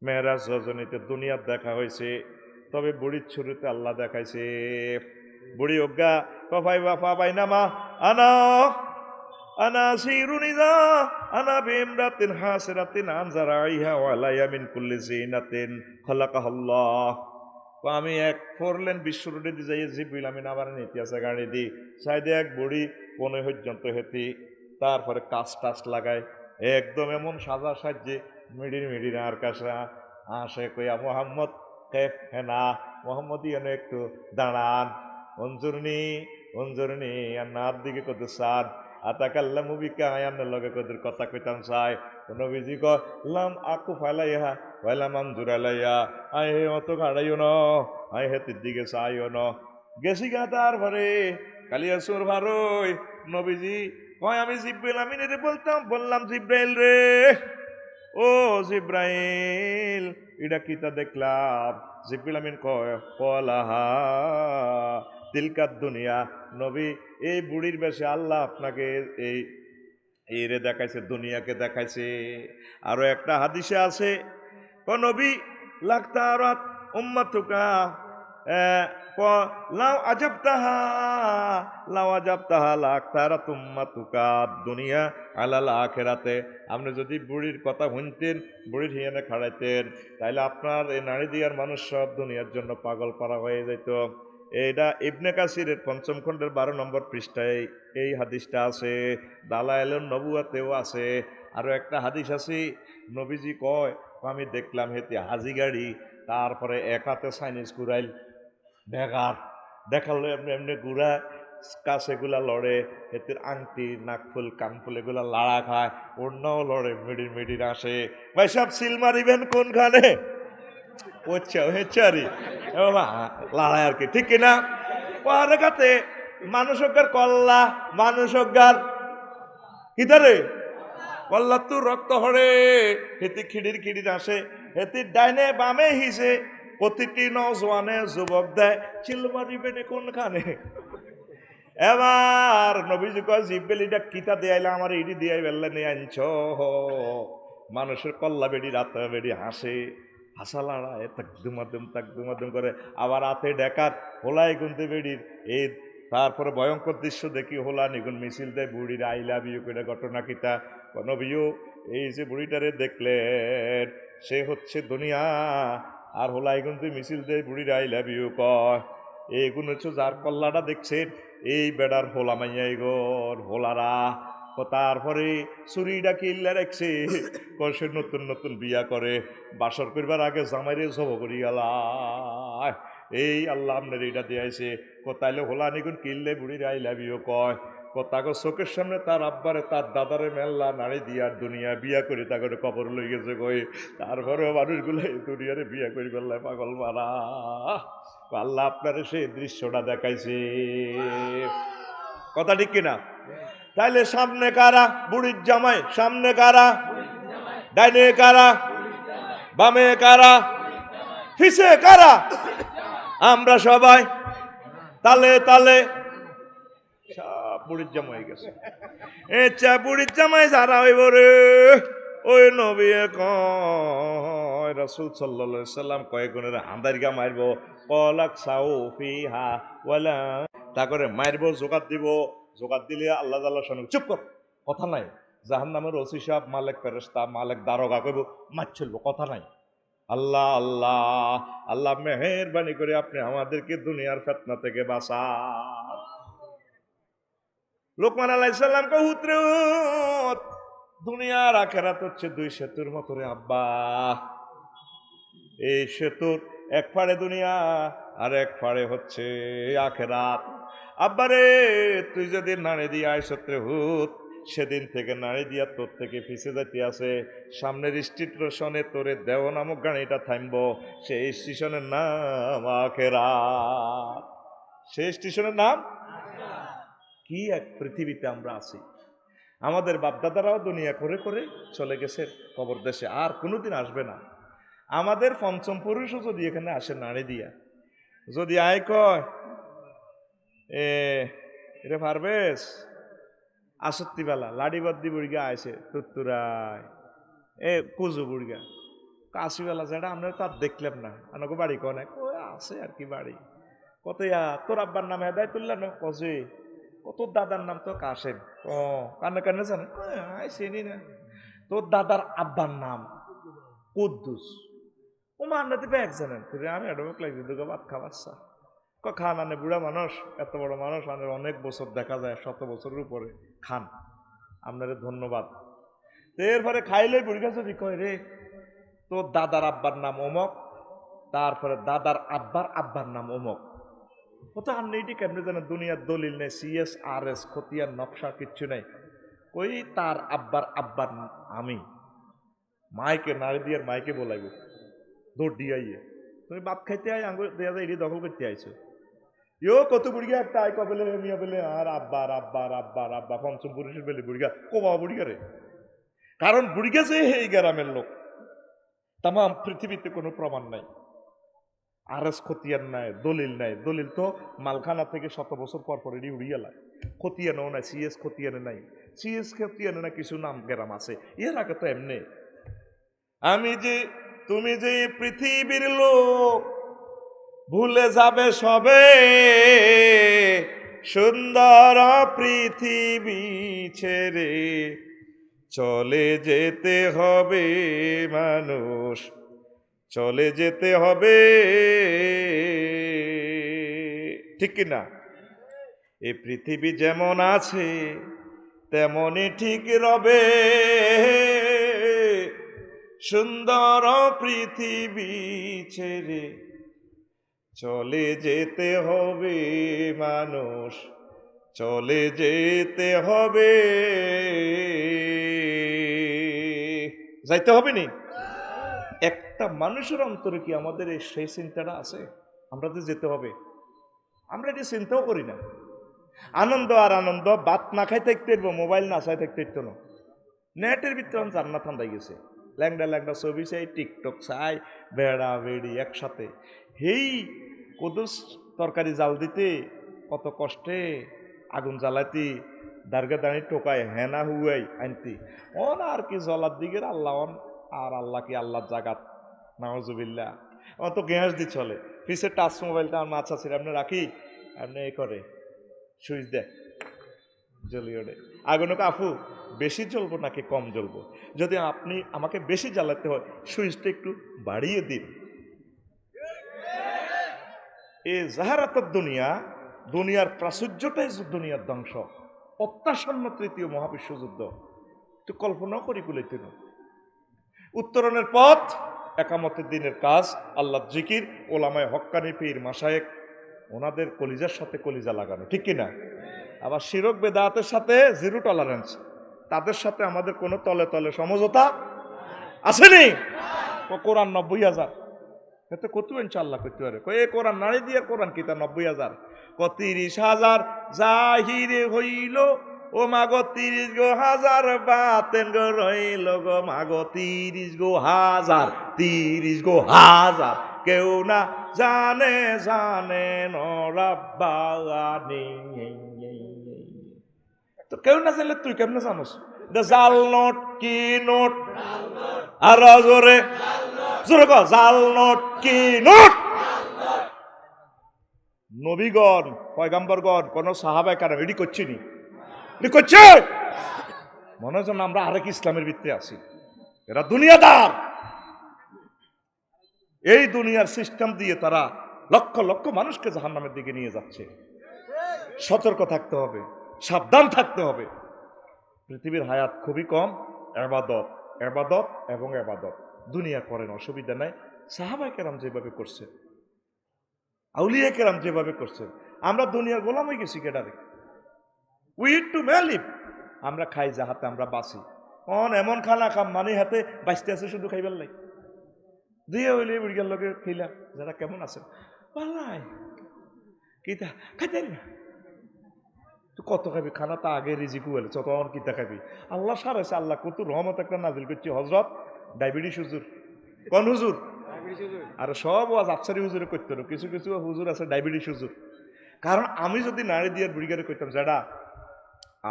মেরাজ রজনীতে দুনিয়ার দেখা হয়েছে, তবে বুড়ির ছুরিতে আল্লাহ দেখাইছে। বুড়ি অজ্ঞা, কফাই বাফা বাইনামা আনা আনা সিরুনিদা আনা বিমরাতিন হাসরাতিন আনজারাইহা ওয়া আলাইয়া মিন কুল্লি জিনাতিন খালাকাহাল্লাহ। আমি এক 4 লেন বিশ্ব রোডে দিয়ে যাই, জিব্রিল আমিন আমার নীতি আছে গাড়ি দি সাইডে এক বুড়ি 15 পর্যন্ত হেতি, তারপরে কাজ টাচ লাগায় একদম এমন সাজা সাজ্যে মিডির আর কাছে আসে, কইয়া মোহাম্মদ কেফ হেনা, মোহাম্মদ ইয়ানো একটু দাঁড়ান, অঞ্জুরনি আর নার দিকে কত সাদ আতাকাল্লা মুবিকা আয়ান্নের লগে কদের কথা কইতাম চাই। নবীজি কলাম আকু ফালাইহা ওয়ালাম আঞ্জুরালাইয়া, আই হে অত গাড়াইও ন, আই হে তির দিকে চাইও ন। গেছি গা তারপরে কালিয়াসুর ভারই নবীজি কয়, আমি জিব্রাইল আমিনের বললাম জিব্রাইল রে, ও জিব্রাইল এটা কিতা দেখলাম? জিব্রাইল আমিন কয় কলাহা তিলকাত দুনিয়া। নবী এই বুড়ির বেশে আল্লাহ আপনাকে এই রে দেখাইছে, দুনিয়াকে দেখাইছে। আরো একটা হাদিসে আছে, নবী লাগতারাত উম্মাতুকা লাউ আজাবতাহা লাগতারাত উম্মাতুকা দুনিয়া আলাল আখিরাতে। আপনি যদি বুড়ির কথা শুনতেন, বুড়ির হিয়ানে খাড়াইতেন, তাইলে আপনার এই নারী দিয়ার মানুষ সব দুনিয়ার জন্য পাগল পারা হয়ে যেত। এটা ইবনে কাসিরের 5ম খণ্ডের 12 নম্বর পৃষ্ঠায় এই হাদিসটা আছে, দালায়েলুন নবুয়াতেও আছে। আরো একটা হাদিস আছে, নবীজি কয়, আমি দেখলাম হেতে হাজি গাড়ি, তারপরে এক হাতে চাইনিজ ঘুরাইল বেগার দেখালো, এমনি এমনি ঘুরা কাছে গুলা লড়ে, এতের আংটি নাকফুল কানফুল এগুলা লাড়া খায়, অন্যও লড়ে, মিডির আসে। ভাই সব সিল মারিবেন কোনখানে? লড়াই আর কি, ঠিক কিনা? ওয়ারেগাতে মানুষ অজ্ঞার কল্লা, মানুষ অজ্ঞার কিতারে কল্লা তো রক্ত হরে, হেতে খিড়ির আসে, এতে ডাইনে বামে হিসে প্রতিটি নজওয়ানে যুবক দেয় চিল মারিবেন কোনখানে। এবার নবীজি কয় জিব্বেলিটা কিতা দিয়াইলা আমার ইডি দিয়াই বেললে নিয়ে আনছ। মানুষের কল্লা বেড়ি রাতে বেড়ি হাসে, হাসা লড়ায় তাকদুমাদুম করে। আবার রাতে ডেকার হোলাই গুনতে বেড়ির এই তারপরে ভয়ঙ্কর দৃশ্য দেখি হোলা নিগুন মিছিল দেয় বুড়ির আই লাভ ইউ করে ঘটনা কিতা। নবীও এই যে বুড়িটারে দেখলেন সে হচ্ছে দুনিয়া, আর হোলাই গুনতে মিছিল দেয় বুড়ির আই লাভ ইউ কয়। এইগুলো হচ্ছে যার কল্লাটা দেখছেন এই বেড়ার হোলা মাইয়াই গর হোলারা। তারপরে চুরিটা কিল্লা রাখছে সে নতুন নতুন বিয়া করে, বাসর করবার আগে জামাইরে জব করি গেলা। এই আল্লাহ আপনার এইটা দিয়েছে তাইলে হোলা নিগুন কিনলে বুড়ির আই লাভ ইউ কয়। তাকে চোখের সামনে তার আব্বারে তার দাদারে মেল্লা নাড়ি দিয়ার দুনিয়া বিয়া করে তাকে কবর লই গেছে কই। তারপরেও মানুষগুলো এই দুনিয়ারে বিয়া করি ফেললে পাগল মারা। আল্লাহ আপনারে সেই দৃশ্যটা দেখাইছে, কথা ঠিক কিনা? তাইলে সামনে কারা? বুড়ির জামাই। সামনে কারা? ডাইনে কারা? বামে কারা? পিছে কারা? আমরা সবাই তালে তালে সব বুড়ির জামাই গেছে। এচ্ছা বুড়ির জামাই যারা হইব রে ওই নবী কয় রাসূল সাল্লাল্লাহু আলাইহি সাল্লাম কয় গুণের আন্দারিকা মারব কলাক সাউফিহা ওয়ালা তা করে মারব জোগাত দিব। জোগাত দিলে আল্লাহ তাআলার সামনে চুপ কর, কথা নাই। জাহান্নামের ওসি সাহেব মালিক ফেরেশতা মালিক দারোগা কইব মার চলবো, কথা নাই। আল্লাহ আল্লাহ আল্লাহ মেহেরবানি করে আপনি আমাদেরকে দুনিয়ার ফিতনা থেকে বাঁচান। লোকমান আলাইহিস সালাম কয় হুতরত দুনিয়ার আখিরাত হচ্ছে দুই সেতুর মতো রে আব্বা। এই সেতুর এক ফাড়ে দুনিয়া আর এক ফাড়ে হচ্ছে আখিরাত। আব্বারে তুই যদি নাড়ি দিয়ে আইসত রে হুত, সেদিন থেকে নাড়ি দিয়া তোর থেকে পিছে যাইতে আছে। সামনের স্টেশনে তোরে দেও নামক গাড়িটা থামবো, সেই স্টেশনের নাম আখিরাত। সেই স্টেশনের নাম কি এক পৃথিবীতে আমরা আছি। আমাদের বাপদাদারাও দুনিয়া করে করে চলে গেছে কবর দেশে, আর কোনোদিন আসবে না। আমাদের পঞ্চম পুরুষও যদি এখানে আসে নাড়ি দিয়া, যদি আয় কয় এরে পারবেস আসত্তি বেলা লাডিবাদ্দি বুড়িগা আইছে তুত্তুরায় কুজু বুড়িগা কাশি বেলা যেটা আমরা তার দেখলাম না, আমাকে বাড়ি কনে আছে আর কি বাড়ি কত তোর আব্বার নাম হেদায় তুললেন কজে তোর দাদার নাম তো কাশেম। ও কান্না কান্না জানে চিনি না। তোর দাদার আব্বার নাম কুদ্দুস। ও মান্নাতে ব্যাগ জানেন আমি অ্যাডভোক লাগছি দুটো ভাত খাওয়াচ্ছা খান আনে বুড়া মানুষ এত বড় মানুষ আনে অনেক বছর দেখা যায় 100 বছরের উপরে খান আপনারে ধন্যবাদ। এরপরে খাইলে বুড়ি কাছে কয় রে তোর দাদার আব্বার নাম অমক, তারপরে দাদার আব্বার নাম অমক। কত আপনি এটি কেমনে জানেন? দুনিয়ার দলিল নেই, CSRS খতিয়ার নকশা কিচ্ছু নেই। ওই তার আব্বার আমি মাইকে নাড়ি দিয়ে মাইকে বলাইব দৌড় দিয়ে তুমি বাপ খাইতে আয় আঙ্গুর দেয়া যায় এটি দখল করতে আইছো। ইও কত বুড়িয়া একটা আয় কবেলে মিয়া বলে আর আব্বা পঞ্চম পুরুষের বেলে বুড়িয়া কোবা বুড়িয়া রে। কারণ বুড়িয়া যে এই গ্রামের লোক, তাম পৃথিবীতে কোনো প্রমাণ নাই, আরএস খতিয়ান নাই, দলিল নাই। দলিল তো মালখানা থেকে 100 বছর পর পর এটি উড়িয়ে লাগে। খতিয়ানও নাই, CS খতিয়ানে নাই। CS খতিয়ানে না কিছু নাম গ্রাম আছে, এর আগে তো এমনি আমি যে তুমি যে পৃথিবীর লোক ভুলে যাবে সবে, সুন্দর পৃথিবী ছেড়ে চলে যেতে হবে মানুষ, চলে যেতে হবে, ঠিক কিনা? এই পৃথিবী যেমন আছে তেমনই ঠিক রবে, সুন্দর পৃথিবী ছেড়ে চলে যেতে হবে মানুষ, চলে যেতে হবে, যাইতে হবে নি? একটা মানুষের অন্তরে কি আমাদের সেই চিন্তাটা আছে আমরা তো যেতে হবে? আমরা এটি চিন্তাও করি না। আনন্দ আর আনন্দ, ভাত না খাই থাকতে পারবো, মোবাইল না চাই থাকতে পারতো না। নেটের ভিতরে জান্নাত ঠান্ডাই গেছে। ল্যাংডা ল্যাংডা ছবি চাই, টিকটক চাই, বেড়া বেড়ি একসাথে। হেই কুদুস তরকারি জাল দিতে কত কষ্টে আগুন জ্বালাইতি, দার্গা দাঁড়ি টোকায় হেনা হুয়াই আনতি, অন আর কি জলার দিকে আল্লাহ অন, আর আল্লাহ কি আল্লাহর জাগাত নাউজুবিল্লাহ। আমার তো গ্যাস দি চলে, পিসের টাচ মোবাইলটা আমার মাছ আছে আপনি রাখি, আপনি এ করে সুইচ দেয় জ্বলি ওঠে। আগুনকে আফু বেশি জ্বলবো নাকি কম জ্বলবো? যদি আপনি আমাকে বেশি জ্বালাতে হয় সুইচটা একটু বাড়িয়ে দিন। এ জাহারাতাত দুনিয়া, দুনিয়ার প্রাচুর্যটাই দুনিয়ার ধ্বংস। অত্যাসন্ন তৃতীয় মহাবিশ্বযুদ্ধ তো কল্পনাও করি কুলাইতে না। উত্তরণের পথ একামতের দিনের কাজ, আল্লাহ জিকির, ওলামায়ে হক্কানি পীর মাশায়েখ ওনাদের কলিজার সাথে কলিজা লাগানো, ঠিক কিনা? আবার শিরক বেদাতের সাথে জিরো টলারেন্স, তাদের সাথে আমাদের কোনো তলে তলে সমঝোতা আসেনি। কোরআন 90,000, এতে কত ইনশাআল্লাহ করতে পারে? এ কোরআন নারী দিয়ে কোরআন কি তা 90,000? 30,000 জাহিরে হইল ও মাগো 30 গো হাজার, বাতেন গো রইল গো মাগো 30 গো হাজার, 30 গো হাজার। কেউ না জানে জানে নরাব্বানি। তো কেউ না জানলে তুই কেমনে জানোস? জাল নোট কি নোট? আর জোরে জোরে কর, জাল নোট কি নোট? নবীগণ পয়গাম্বরগণ কোন সাহাবায়ে কেরাম এডি করছিনি, এডি করছে মনে হয় আমরা আরেক ইসলামের ভিত্তি আছি। এরা দুনিয়াদার, এই দুনিয়ার সিস্টেম দিয়ে তারা লক্ষ লক্ষ মানুষকে জাহান্নামের দিকে নিয়ে যাচ্ছে। সতর্ক থাকতে হবে, সাবধান থাকতে হবে। পৃথিবীর হায়াত খুবই কম, ইবাদত ইবাদত এবং ইবাদত। দুনিয়া করেন অসুবিধা নাই, সাহাবায়ে কেরাম যেভাবে করছে, আউলিয়া কেরাম যেভাবে করছেন, আমরা দুনিয়ার গোলাম হয়ে গেছি কেডারে। উই ইট টু লিভ, আমরা খাই যাহাতে আমরা বাঁচি। এমন খানা খাম মানে হাতে বাঁচতে আছে শুধু খাইবার লাই দিয়ে হইলে বুড়িয়ার লোকের খেলা যারা কেমন আছে পাল্লাই কিতা খাইতে না। তুই কত খাবি খানা? তা আগে রিজিকু হলে তখন কিতা খাবি? আল্লাহ সারাইছে, আল্লাহ কত রহমত একটা নাজিল করছি। হজরত ডায়াবেটিস হুজুর, কোন হুজুর? আর সব ওয়াজ আফসারি হুজুরে করতে না, কিছু কিছু হুজুর আছে ডায়াবেটিস হুজুর। কারণ আমি যদি নারী দিয়ে বুড়িগারে করতাম, যারা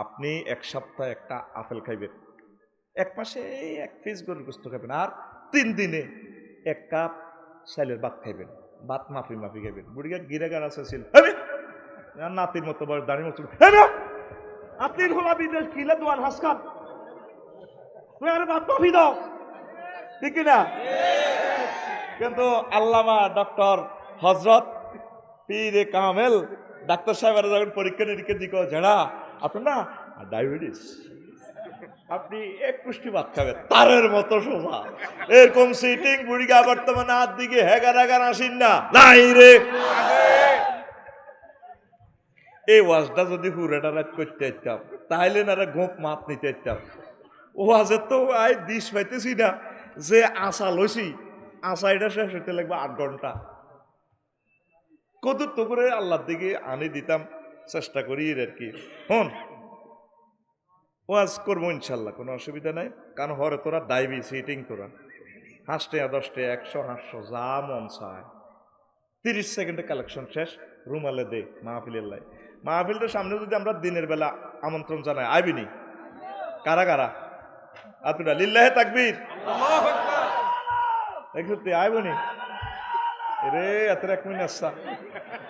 আপনি এক সপ্তাহে একটা আপেল খাইবেন, এক মাসে এক পিস গরুর গোস্ত খাবেন, আর 3 দিনে 1 কাপ চাইলের ভাত খাইবেন, ভাত মাফি মাফি খাইবেন। বুড়িগার গিরেগার আছে ছিল নাতির মতো বয়স, দাঁড়িয়ে মতো আপনি হলা বিদেশ কিলে দোয়ান হাসকান তুই আর ভাত মাফি দাও, ঠিক না? কিন্তু আল্লামা ডক্টর হজরত পীরে কামেল ডাক্তার সাহেবেরা যখন পরীক্ষা নিরীক্ষা দিকে যারা আপনার না ডায়াবেটিস, আপনি এক পুষ্টি ভাত খাবেন তারের মতো সোজা, এরকম সিটিং বুড়িগা বর্তমানে হাত দিকে হেগার হেগার আসিন না নাই রে। এই ওয়াজটা যদি পুরাটা রাত করতে চাইতাম তাহলে না গোপ মাত নিতে চাইতাম। ওয়াজের তো আয় দিশ পাইতেছি না, যে আশা লইছি আশা এটা শেষ হইতে লাগবে 8 ঘন্টা। কত তো করে আল্লাহর দিকে আনি দিতাম, চেষ্টা করি আর কি। হন ওয়াজ করবো ইনশাল্লাহ, কোনো অসুবিধা নাই। কারণ হরে তোরা দাইবি সিটিং, তোরা হাসতে 10 টাকা 100 500 যা মন চায়। 30 সেকেন্ডে কালেকশন শেষ, রুমালে দে মাহফিলের লাই। মাহফিলটার সামনে যদি আমরা দিনের বেলা আমন্ত্রণ জানাই, আইবিনি? কারা কারা? আতুরা লিল্লাহে তাকবীর, একটু আইবনি রে। এত 1 মিনিট আসছা,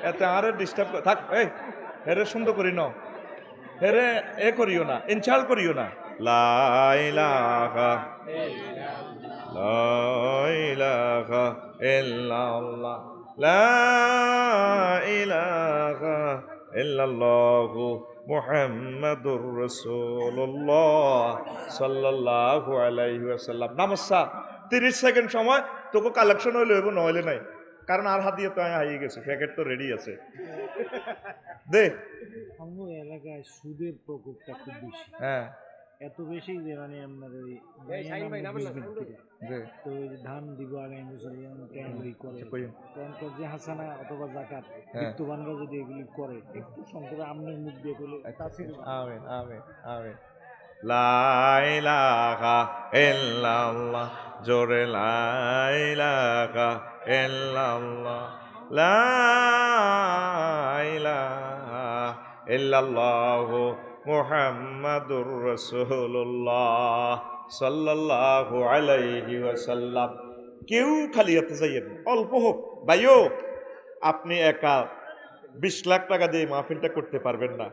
এত আরে ডিস্টার্ব থাক, এই হেরে সুন্দর করি ন, হেরে এ করিও না, ইনশাল করিও না। লা ইলাহা লা ইলাহা ইল্লাল্লাহ, লা ইলাহা ইল্লাল্লাহু মুহাম্মাদুর রাসূলুল্লাহ সাল্লাল্লাহু আলাইহি ওয়াসাল্লাম। নামসা 30 সেকেন্ড সময়, তোকে কালেকশন হইলে হইব, নইলে নাই। কারণ আর হাত দিয়ে তো হারিয়ে গেছে, প্যাকেট তো রেডি আছে। দে আমার এলাকায় সুদের প্রকোপটা খুব বেশি। হ্যাঁ, এত বেশি যে মানে আপনার ওই তো ধান দিব আগামী বছর করে তখন যে হাসানা অথবা জাকাত বিত্তবানরা যদি এগুলি করে একটু সংক্ষেপে আপনার মুখ দিয়ে বলে। আমিন আমিন আমিন। লা ইলাহা ইল্লাল্লাহ, জোরে লা ইলাহা ইল্লাল্লাহ, লা ইলাহা ইল্লাল্লাহু মুহাম্মাদুর রাসূলুল্লাহ সাল্লাল্লাহু আলাইহি ওয়াসাল্লাম। কেউ খালি হাতে যাইয়েন, অল্প হোক ভাইও। আপনি একা 20 লাখ টাকা দিয়ে মাহফিলটা করতে পারবেন না।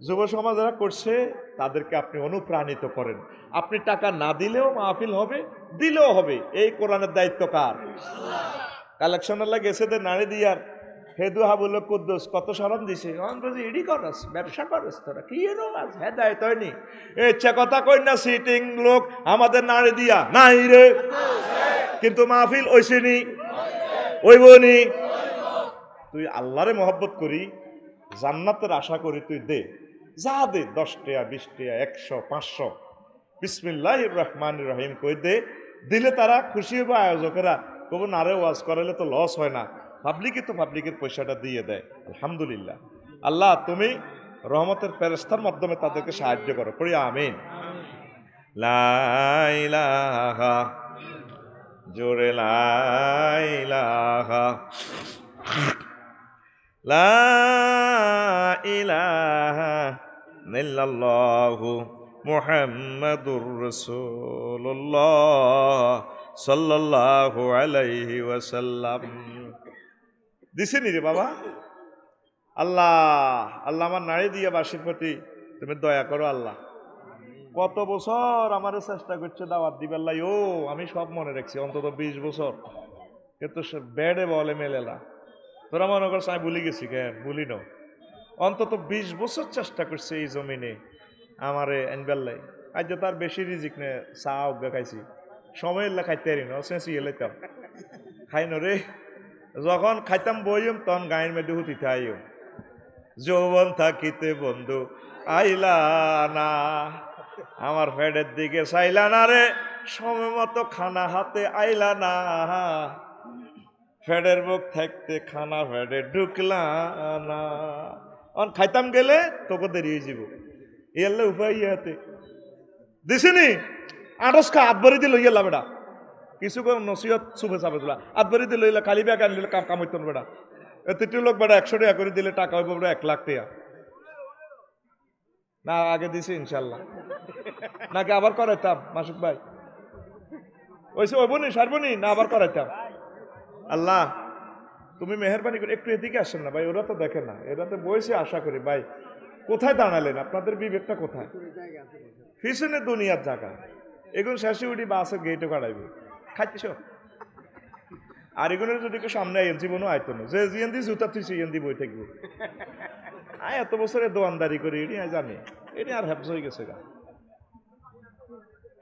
যুব সমাজ যারা করছে তাদেরকে আপনি অনুপ্রাণিত করেন। আপনি টাকা না দিলেও মাহফিল হবে, দিলেও হবে। এই কোরআনের দায়িত্ব কার? কালেকশনার গেছে দে নাড়ি দিয়ার হেদু হাবুল কুদ্দুস কত সরম দিছে, ইডি করস, ব্যবসা করস, তোরা কি এনো আজ হেদায়ত হয়নি। ইচ্ছা কথা কই না, সিটিং লোক আমাদের নাড়ি দিয়া নাই রে, কিন্তু মাহফিল ওইসেনি, ওইবনি। তুই আল্লাহরে মহব্বত করি, জান্নাতের আশা করি, তুই দে, যা দে, 10 টাকা 20 টাকা 100 500 বিসমিল্লাহির রহমানির রহিম কই দে। দিলে তারা খুশি হবে, আয়োজকেরা কব না রে, ওয়াজ করালে তো লস হয় না, পাবলিকই তো পাবলিকের পয়সাটা দিয়ে দেয়। আলহামদুলিল্লাহ। আল্লাহ তুমি রহমতের ফেরেশতার মাধ্যমে তাদেরকে সাহায্য করো, করি আমিন। লা ইলাহা, জোরে লা ইলাহা, লা ইলাহা ইল্লাল্লাহু মুহাম্মাদুর রাসূলুল্লাহ সাল্লাল্লাহু আলাইহি ওয়াসাল্লাম। দিছেনি রে বাবা? আল্লাহ আল্লাহ আমার নারী দিয়ে বাসির প্রতি তুমি দয়া করো আল্লাহ। কত বছর আমার চেষ্টা করছে দাওয়াত দিবেল্লাই, ও আমি সব মনে রাখছি, অন্তত 20 বছর, কিন্তু বেড়ে বলে মেলেলা। তোরা মনে করছ আমি ভুলে গেছি, কেন ভুলি না। অন্তত 20 বছর চেষ্টা করছে এই জমিনে আমারে আনবেল্লাই। আজ তার বেশি রিজিক নে, চা অজ্ঞা খাইছি, সময় এলে খাইতে পারি না, চেঁচিয়ে লাইতাম, খাই ন রে। যখন খাইতাম বইম তখন গায়ের মেয়েদের হুতিতে আইম, যৌবন থাকিতে বন্ধু আইলা না, আমার ফেডের দিকে চাইলা না রে, সময় মতো খানা হাতে আইলা না, ফেডের মুখ থাকতে খানা ফেডে ঢুকলা না। খাইতাম গেলে তোকে দেরি হয়ে যাব, এলে উপায় হাতে দিছিনি। আটস খা আটবারি দিল ইয়েলা বেড়া, কিছু নসিহত শুভে চাবে তোলা, আটবারি দিল ইলা খালি ব্যাগ আনলে কাম হইত না বেড়া। তৃতীয় লোক বেড়া 100 টাকা করে দিলে টাকা হইব বেড়া 1 লাখ টাকা। না আগে দিছি ইনশাল্লাহ, নাকি আবার করাইতাম মাসুক ভাই? ওইসে ওইবনি সারবনি না আবার করাইতাম? আল্লাহ তুমি মেহেরবানি করে একটু এদিকে আসেন না ভাই, ওরা তো দেখে না, এরা তো বয়সে আশা করি। ভাই কোথায় দাঁড়ালেন, আপনাদের বিবেকটা কোথায়? পিছনে দুনিয়ার জায়গা, এগুলো শেষে উঠি বাসের গেটে কাটাইবে, খাচ্ছ। আর এগুলোর যদি কেউ সামনে আইন জীবনও আয়তো না, যে জিয়ান্দি জুতা থুইছে ইয়ান্দি বই থাকবে। আয় এত বছরে দোয়ানদারি করি, এটি জানি, এটি আর হ্যাপস হয়ে গেছে গা।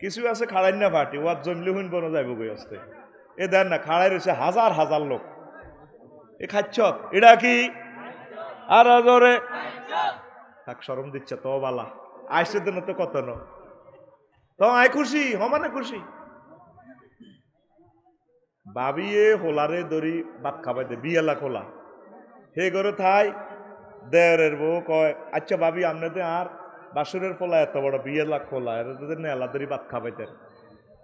কিছু আছে খাড়াই না পার্টি, ওয়ার জমলে হুইন বনো যাইব গই আসতে। এ দেন না, খাড়াই রয়েছে হাজার হাজার লোক, এ খাচ্ছ এটা কি? আর জোরে থাক, শরম দিচ্ছে তো বালা, আইসে দেন তো কত ন, তো আয় খুশি হমানে খুশি। বাবিয়ে হোলারে দড়ি ভাত খাবাই দে, বিয়েলা খোলা হে করে থাই। দেওরের বউ কয়, আচ্ছা ভাবি আপনাদের আর বাসুরের ফোলা এত বড় বিয়েলা খোলা, এদের নেলা দড়ি ভাত খাবাইতেন।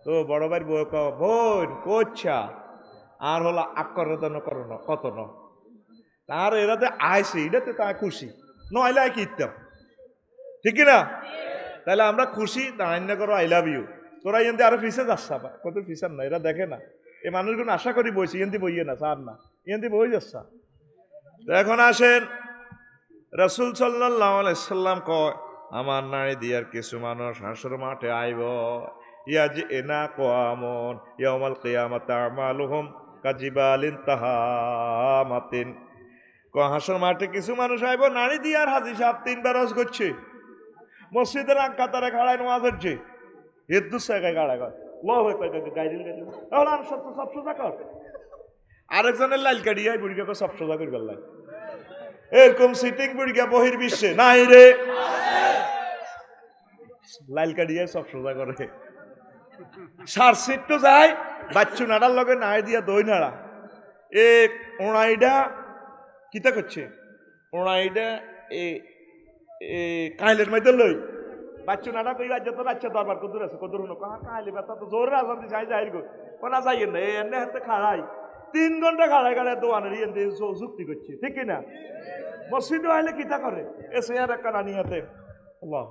তো বড় ভাই বউ কয়, বোন কোচ্ছা আর হলো আকর করো না কত ন, আর এরাতে আইসি এটাতে তা খুশি, নইলে আয় কি ইত্যাম, ঠিক না? তাহলে আমরা খুশি, না করো আই লাভ ইউ। তোরা এনতে আরো ফিসে যাচ্ছা, কত ফিসার না, এরা দেখে না। এই মানুষগুলো আশা করি বইছি, এনতি বইয়ে না সার না, এনতি বই যাচ্ছা। এখন আসেন, রাসূল সাল্লাল্লাহু আলাইহি সাল্লাম কয়, আমার নারী দিয়ার কিছু মানুষ হাসর মাঠে আইব, ইয়াজি এনা কয়ামন ইয়াউমাল কিয়ামাতি আমালুহুম কাজিবালিন তাহামাতিন। হাসর মাঠে কিছু মানুষ আইব, নারী দিয়ার হাজি সাহেব 3 বার হজ করছে, মসজিদের আগ কাতারে খাড়ায় নামাজ হচ্ছে, হিন্দু জায়গায় গাড়া কর সব সোজা কর, আরেকজনের লাইল কাটিয়ে বুড়িকে সব সোজা করবার লাগে। এরকম সিটিং বুড়িকা বহির বিশ্বে নাই রে, লাইল কাটিয়ে সব সোজা করে। সার সিট তো যায় বাচ্চু নাড়ার লগে নাই দিয়া দই নাড়া, এ ওড়াইডা কিতা করছে, ওড়াইডা এ কাইলের মধ্যে লই বাচ্চু নাটা কই রাজ্য তো রাজ্য দরবার কদুর আছে কদুর হলো কাহা কাহালি ব্যথা তো জোর রাজন দিছে আই যাই গো কোনা যাই না এনে হাতে খাড়াই 3 ঘন্টা খাড়াই খাড়াই দোয়ানের ইয়ে দিয়ে যুক্তি করছি ঠিক কি না মসজিদে আইলে কিতা করে এ চেয়ার একটা রানি হাতে আল্লাহ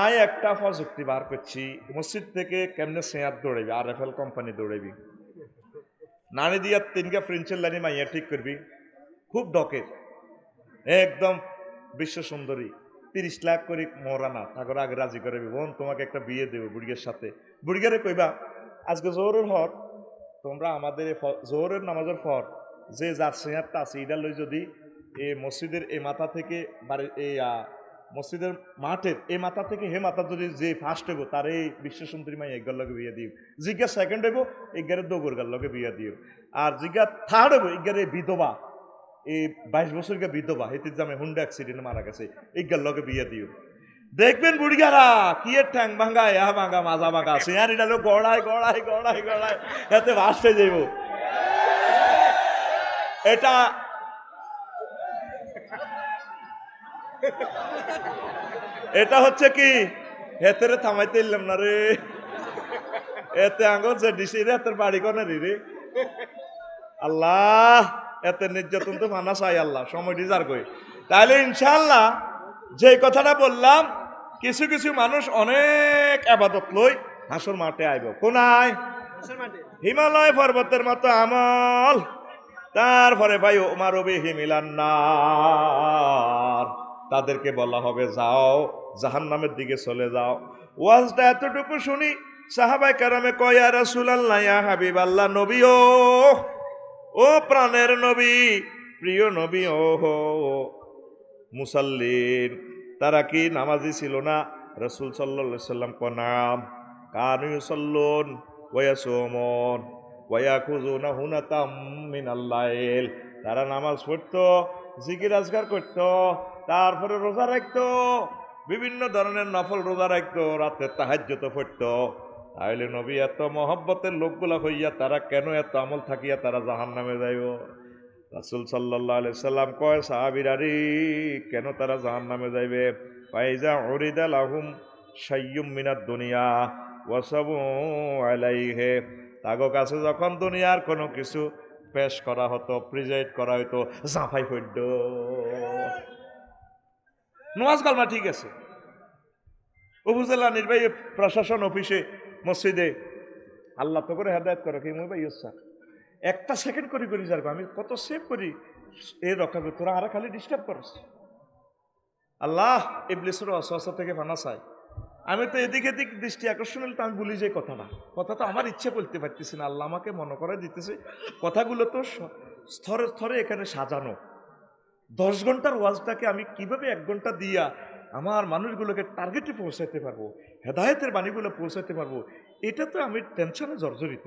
আয় একটা প্রযুক্তি বার করছি মসজিদ থেকে কেমনে চেয়ার দৌড়াবি RFL কোম্পানি দৌড়াবি নানি দিয়া 3 ফ্রেঞ্চের লাইনে মাইয়া ঠিক করবি খুব ডকের একদম বিশ্ব সুন্দরী 30 লাখ করে মরানা তারপর আগে রাজি করে বোন তোমাকে একটা বিয়ে দেবো বুড়িয়ার সাথে বুড়িয়ারে কইবা আজকে জোহরের হর তোমরা আমাদের জোহরের নামাজের পর যে যার চেয়ারটা আছে এটা লই যদি এই মসজিদের এই মাথা থেকে এই মসজিদের মাঠের এই মাথা থেকে হে মাথা যদি যে ফার্স্ট হইব তার এই বিশ্ব সুন্দরী মাই এগার লগে বিয়ে দিও জিজ্ঞা সেকেন্ড হইব এগারে দোগরগার লগে বিয়ে দিও আর জিজ্ঞা থার্ড হইব এগারে বিধবা এই 22 বছরকে বিধবা হেতির জামে হুন্ডা অ্যাক্সিডেন্টে মারা গেছে এগার লগে বিয়ে দিও দেখবেন বুড়িগারা কি এর ঠ্যাং ভাঙা ইহা ভাঙা মাজা ভাঙা চেয়ার এটা লোক গড়ায় গড়ায় গড়ায় গড়ায় এতে ভাসতে যাইব এটা এটা হচ্ছে কি হেতেরে থামাইতে ইলাম না রে এতে আঙ্গল যে ডিসি রে এতের বাড়ি কোনে রে আল্লাহ এতে নির্যাতন তো মানা চাই আল্লাহ সময় ডিজার কই তাহলে ইনশাআল্লাহ যে কথাটা বললাম কিছু কিছু মানুষ অনেক আবাদত লই হাসর মাঠে আইব কোনায় হিমালয় পর্বতের মতো আমল তারপরে ভাই ওমার বিহি মিলান্নার তাদেরকে বলা হবে যাও জাহান্নামের দিকে চলে যাও ওয়াজটা এতটুকু শুনি সাহাবায়ে কেরামে কয় ইয়া রাসূলুল্লাহ ইয়া হাবিবাল্লাহ নবী ও প্রাণের নবী প্রিয় নবী ও মুসাল্লিন তারা কি নামাজি ছিল না রাসূল সাল্লাল্লাহু আলাইহি সাল্লাম নাম কানু ইউসাল্লুন ওয়া ইয়াসুমুন ওয়া ইয়াকুযুনা হুনাতাম মিনাল লাইল তারা নামাজ পড়তো জিকির আজকার করতো তারপরে রোজা রাখতো বিভিন্ন ধরনের নফল রোজা রাখতো রাতে তাহাজ্জুদ পড়তো তাহলে নবী এত মহব্বতের লোকগুলা হইয়া তারা কেন এত আমল থাকিয়া তারা জাহান্নামে যাইব রাসূল সাল্লাল্লাহু আলাইহি সাল্লাম কয় সাহাবীরা রে কেন তারা জাহান্নামে যাইবে ফাইজা উরিদা লাহুম শাইয়্যুম মিনাদ দুনিয়া ওয়াসাবু আলাইহি তাগো কাছে যখন দুনিয়ার কোনো কিছু পেশ করা হতো প্রেজেন্ট করা হতো জাফাই পড়তো নওয়াজ কালমা ঠিক আছে উপজেলা নির্বাহী প্রশাসন অফিসে মসজিদে আল্লাহ তো করে হেদায়েত করো কি মুই ভাই স্যার একটা সেকেন্ড করি করি যার আমি কত সেভ করি এ রক্ষা করি তোরা আরা খালি ডিস্টার্ব করস আল্লাহ ইবলিসের ওয়াসওয়াসা থেকে পানা চাই আমি তো এদিক এদিক দৃষ্টি আকর্ষণ হলে তো আমি বলি যে কথা তো আমার ইচ্ছে বলতে পারতেছি না আল্লাহ আমাকে মনে করে দিতেছে কথাগুলো তো স্তরে স্তরে এখানে সাজানো 10 ঘন্টার ওয়াজটাকে আমি কিভাবে 1 ঘন্টা দিয়া আমার মানুষগুলোকে টার্গেটে পৌঁছাতে পারবো হেদায়েতের বাণীগুলো পৌঁছাতে পারবো এটা তো আমি টেনশনে জর্জরিত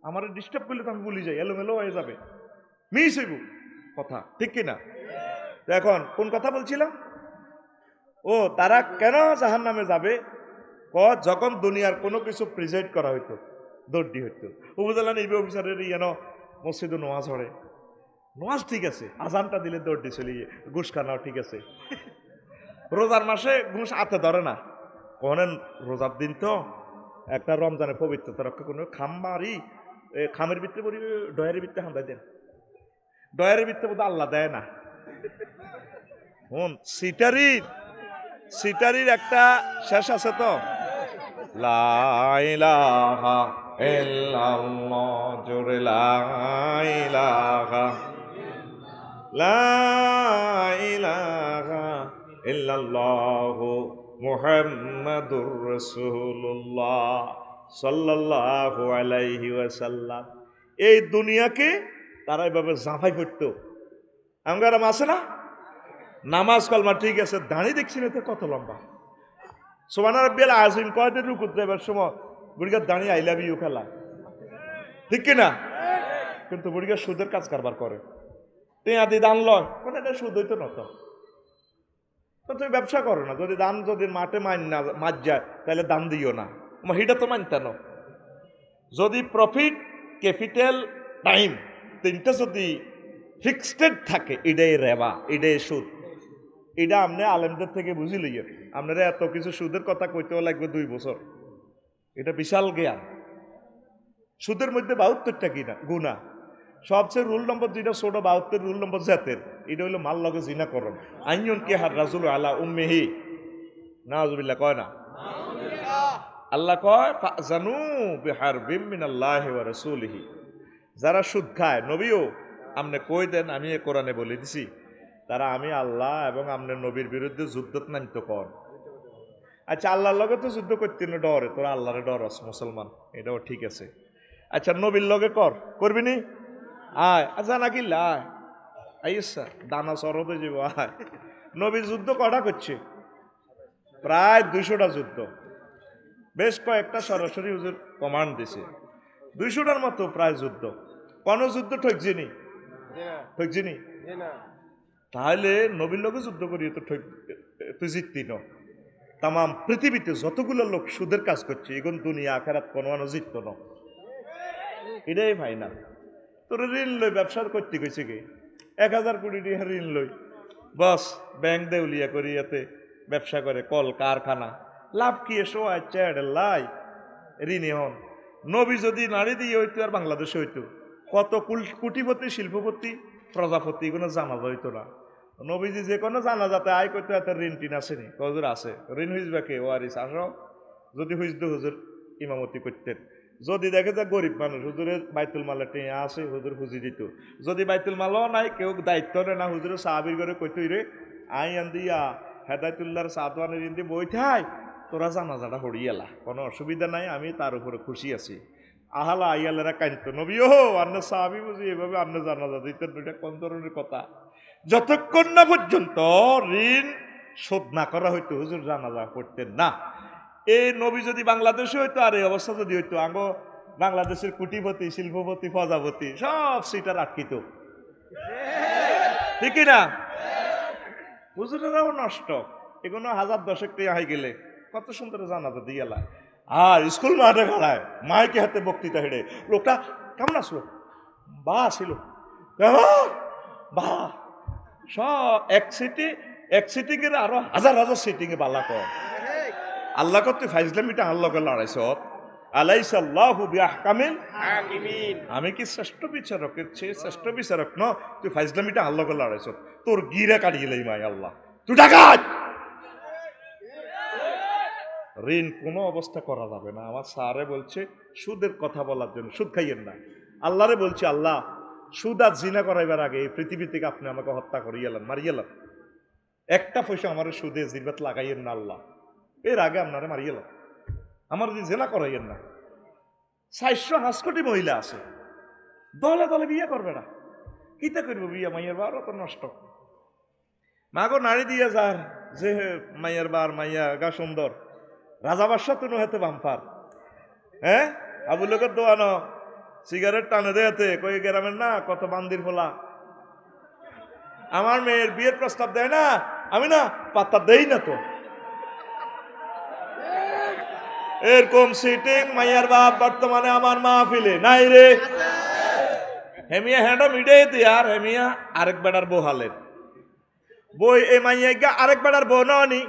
আমার ডিস্টার্ব করলে তো আমি বলি যাই এলোমেলো হয়ে যাবে মিস হইব কথা ঠিক কিনা এখন কোন কথা বলছিলাম ও তারা কেন জাহান্নামে যাবে যখন দুনিয়ার কোনো কিছু প্রেজেন্ট করা হইতো দৌড়ি হইতো উপজেলা নির্বাহী অফিসারের মসজিদে নোয়াজ হরে নোয়াজ ঠিক আছে আজানটা দিলে দৌড়ি চলি ঘুষ খানাও ঠিক আছে রোজার মাসে ঘুষ হাতে ধরে না কখনেন রোজার দিন তো একটা রমজানের পবিত্রতা রক্ষা কোনো খামবাড়ি খামের ভিতরে বলি ডয়ের ভিতরে হামদাই দেন ডয়ের ভিতরে বোধ আল্লাহ দেয় না সিটারির একটা শেষ আছে তো লা ইলাহা ইল্লাল্লাহ জোরে লা ইলাহা ইল্লাল্লাহু মুহাম্মাদুর রাসূলুল্লাহ সাল্লাল্লাহু আলাইহি ওয়াসাল্লাম এই দুনিয়াকে তারা এভাবে জাফাই করত আমরা আছে না নামাজ কলমা ঠিক আছে দাঁড়িয়ে দেখছি না তো কত লম্বা সুবহানা রাব্বিয়াল আযীম কয়দের রুকুত দেবার সময় বুড়িগার দাঁড়িয়ে আই লাভ ইউ খেলা ঠিক কিনা কিন্তু বুড়িগার সুদের কাজ কারবার করে টেঁয়াদি দান লয় কোনো এটা সুদ হইতো না তো তুমি ব্যবসা করো না যদি দান যদি মাঠে মাছ যায় তাহলে দান দিও না হিটা তো মানতে না যদি প্রফিট ক্যাপিটাল টাইম তিনটা যদি ফিক্সড থাকে, এটাই রেবা, এটাই সুদ। এটা আপনি আলেমদের থেকে বুঝি লইয়েন। আপনারা এত কিছু সুদের কথা কইতেও লাগবে 2 বছর, এটা বিশাল জ্ঞান। সুদের মধ্যে 72টা কিনা গুণা, সবচেয়ে রুল নম্বর যেটা ছোট 72 রুল নম্বর জাতের, এটা হইলো মাল লগে জিনা করন। আইন কে হার রাজুল আলা উম্মেহি, নাউজুবিল্লাহ কয় না? আল্লাহ কয় ফাজানু বিহারবিম মিনাল্লাহি ওয়া রাসূলিহি। যারা সুদ খায়, নবীও আপনি কই দেন, আমি এ কোরআনে বলে দিছি, তারা আমি আল্লাহ এবং আপনার নবীর বিরুদ্ধে যুদ্ধত নামিত কর। আচ্ছা, আল্লাহর লগে তো যুদ্ধ করতে না ডরে, তোরা আল্লাহরে ডরস মুসলমান, এটাও ঠিক আছে। আচ্ছা, নবীর লগে করবি নি? আয় জানা কিল্লা আয় আইসা দানা সরদে যাব আয়। নবীর যুদ্ধ কটা করছে? প্রায় 200টা যুদ্ধ, বেশ কয়েকটা সরাসরি হুজুর কমান্ড দিছে। 200টার মতো প্রায় যুদ্ধ। কোন যুদ্ধ ঠকছিনি? ঠকছিনি? তাহলে নবীর লগে যুদ্ধ করি তো তুই জিততি ন। তাম পৃথিবীতে যতগুলো লোক সুদের কাজ করছে, এখন দুনিয়া আখেরাত কোনো জিতত ন, এটাই ফাইনাল। তোর ঋণ লই ব্যবসা করতে গেছে কি 1000 কোটি টাকা ঋণ লই, বস ব্যাংক দেউলিয়া করি, এতে ব্যবসা করে, কল কারখানা, লাভ কি এসো আচ্ছা লাই ঋণে হন। নবী যদি নারী দিয়ে হইতো আর বাংলাদেশে হইতো, কত কোটিপতি, শিল্পপতি, প্রজাপতি, কোনো জানাজা হইতো না। নবীজি যে কোনো জানাজাতে আয় করতো, এত ঋণ টিন আসেনি? হুজুর আছে ঋণ হুইজবা কে ওয়ারিস আসো, যদি হুইজতো হুজুর ইমামতি করতেন। যদি দেখে যে গরিব মানুষ, হুজুরের বাইতুল মালে টেঁয়া আছে, হুজুর খুঁজি দিত। যদি বাইতুল মালও নাই, কেউ দায়িত্ব নেয় না, হুজুরের সাহাবির করে কইতই রে আই আন্দিয়া হেদায়তুল্লাহর সাদওয়ানের ইন্দি বইঠাই তোরা জানাজাটা হরিয়ালা, কোনো অসুবিধা নাই, আমি তার উপরে খুশি আছি। আহালা আইয়ালেরা কাঁদত, নবী ও আন্ন সাহাবি বুঝি এভাবে আন্ন জানাজা দিতেন, এটা কোন ধরনের কথা? যতক্ষণ না পর্যন্ত ঋণ শোধ না করা হইতো, হুজুর জানাজা করতেন না। এই নবী যদি বাংলাদেশে হইতো, আর এই অবস্থা যদি হইতো, আঙ্গো বাংলাদেশের কোটিপতি, শিল্পপতি, প্রজাপতি সব সিটার আটকিত, ঠিক না? হুজুরেরাও নষ্ট, এগুলো 1000 টাকা হাই গেলে কত সুন্দর জানাজা দিয়ালা। আর স্কুল মাঠে খাড়ায় মাইকে হাতে বক্তৃতা হেঁড়ে, লোকটা কেমন আসলো, বা ছিল বা সব এক সিটিং এর আরো 1000 সিটিং এ বালা কর। আল্লাহ কত ফাইজলামিটা আল্লাহকে লড়াইছ, আলাইসাল্লাহু বিআহকামিল হাকিমিন। আমি কি শ্রেষ্ঠ বিচারকের চেয়ে শ্রেষ্ঠ বিচারক ন? তুই ফাইজলামিটা আল্লাহকে লড়াইছ, তোর গিরা কাটিয়ে লই মাই আল্লাহ, তুই ডাকাত। ঋণ কোনো অবস্থা করা যাবে না। আমার স্যারে বলছে সুদের কথা বলার জন্য, সুদ খাইয়েন না। আল্লাহরে বলছি, আল্লাহ সুদ আর জিনা করাইবার আগে এই পৃথিবী থেকে আপনি আমাকে হত্যা করিয়েলেন, মারিয়েলেন, একটা পয়সা আমার সুদে জিরবাত লাগাইয়েন না আল্লাহ, এর আগে আপনারা মারিয়েলেন, আমার যদি জেনা করাইয়েন না। 400 কোটি মহিলা আছে, দলে দলে বিয়ে করবে না, কিতা করবো বিয়ে? মাইয়ের বার অত নষ্ট, মাগো নারী দিয়ে যার যে মাইয়ার বার, মাইয়া গা সুন্দর, রাজা বাদশাহ তো নহেতে বাম্পার, হ্যাঁ আবু লোকের দোয়ানো সিগারেট টানে দেয়াতে কই গ্রামের না কত বান্দির ফোলা, আমার মেয়ের বিয়ের প্রস্তাব দেয় না, আমি না পাত্তা দেই না তো। এরকম সিটিং মাইয়ার বাপ বর্তমানে আমার মাহফিলে নাই রে। হেমিয়া হ্যাঁ মিডে আর হেমিয়া আরেক বেড়ার বহালের বই, এ মাইয়া গা আরেক বেড়ার বউ ননি,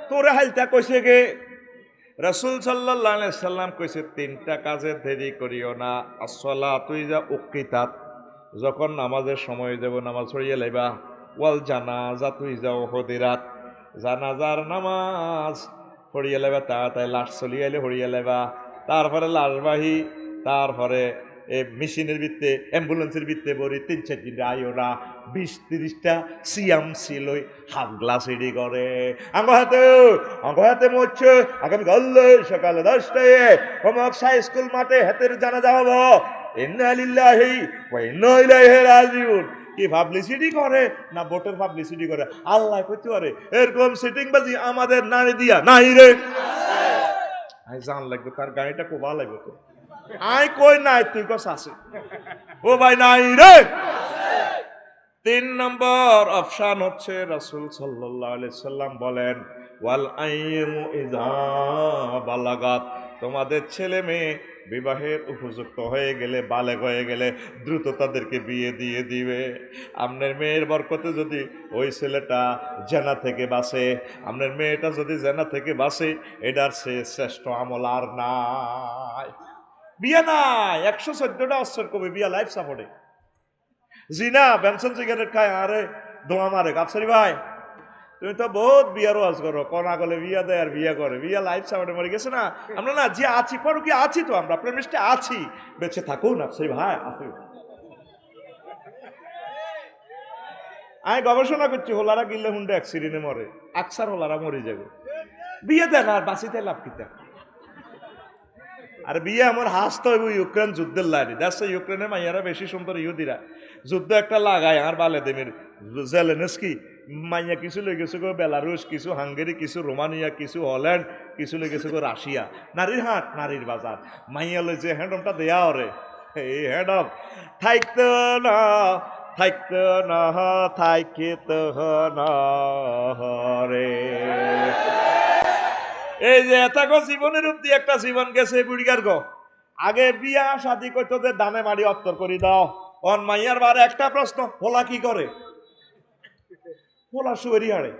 তোরে হালতা কইছে গে রাসূল সাল্লাল্লাহু আলাইহি সাল্লাম কইছে 3টা কাজে দেরি করিও না। আসসালাতু ইযা উকিতাত, যখন নামাজের সময় দেব নামাজ পড়িয়ে লাইবা। ওয়াল জানাজাতু ইযা উহদিরাত, জানাজার নামাজ পড়িয়ে লাইবা, তাড়াতাড়ি লাশ চলিয়ে আইলে পড়িয়ে লাইবা। তারপরে লাশবাহী, তারপরে মেশিনের ভিত্তে, অ্যাম্বুলেন্সের ভিত্তে বড়ি 3-4 দিন আইও না। 20-30টা সিয়াম ছিলই হাফ গ্লাস রেডি করে আঙ্গ হাতে মরছে আগামী গল্লে সকালে 10টায় অমুক হাই স্কুল মাঠে হাতের জানা যাব। ইন্না লিল্লাহি ওয়া ইন্না ইলাইহি রাজিউন। কি পাবলিসিটি করে না ভোটের পাবলিসিটি করে আল্লাহ কইতে পারে। এরকম সিটিং বাজি আমাদের নারী দিয়া নাই রে, আই জান লাগবে তার গাড়িটা কোবা লাগবে তো, আই কই নাই তুই কস আছে, ও ভাই নাই রে। 3 নম্বর অপশন হচ্ছে রাসূল সাল্লাল্লাহু আলাইহি সাল্লাম বলেন ওয়াল আইমু ইযা বালাগাত, তোমাদের ছেলে মেয়ে বিবাহের উপযুক্ত হয়ে গেলে, বালেগ হয়ে গেলে দ্রুত তাদেরকে বিয়ে দিয়ে দিবে। আপনার মেয়ের বরকতে যদি ওই ছেলেটা জেনা থেকে বাঁচে, আপনার মেয়েটা যদি জেনা থেকে বাঁচে, এটার সে শ্রেষ্ঠ আমল আর নাই। বিয়া নাই, 114টা অস্ত্রের কবি বিয়া লাইফ সাপোর্টে। জিনা বেনসন সিগারেট খায়, আরে দোয়া মারে। আফসারি ভাই, তুমি তো বহুত বিয়ার ওয়াজ করো, কনা গলে বিয়া দেয় আর বিয়া করে, বিয়া লাইফ সাপোর্টে মরে গেছে না। আমরা না যে আছি, পর কি আছি, তো আমরা প্রেমিস্টে আছি, বেঁচে থাকুন আফসারি ভাই। আসি আমি গবেষণা করছি, হোলারা গিলে হুন্ডে অ্যাক্সিডেন্টে মরে, আকসার হোলারা মরে যাবে। বিয়ে দেন আর বাঁচিতে লাভ কিতা। আর বিয়ে আমার হাসতে হইব ইউক্রেন যুদ্ধের লাইনে। দেখছে ইউক্রেনের মাইয়ারা বেশি সুন্দর, ইহুদিরা যুদ্ধ একটা লাগায় আর বালে দেমের জেলেনস্কি মাইয়া কিছু লেগেছে গো বেলারুশ, কিছু হাঙ্গেরি, কিছু রোমানিয়া, কিছু হল্যান্ড, কিছু লেগেছে গো রাশিয়া। নারীর হাট, নারীর বাজার। মাইয়া লই যে হ্যান্ডমটা দেয়া ওরে, এই হ্যান্ডম থাকতো না, থাকতো না, থাকতো না রে। এই যে এতাকো জীবনের অব্দি একটা জীবন গেছে বুড়িগার গো। আগে বিয়া শাদি করতো যে দানে মারি অত্তর করি দাও। অন মাইয়ার বার একটা প্রশ্ন, হোলা কি করে? হোলা শুয়ারি হাড়ে,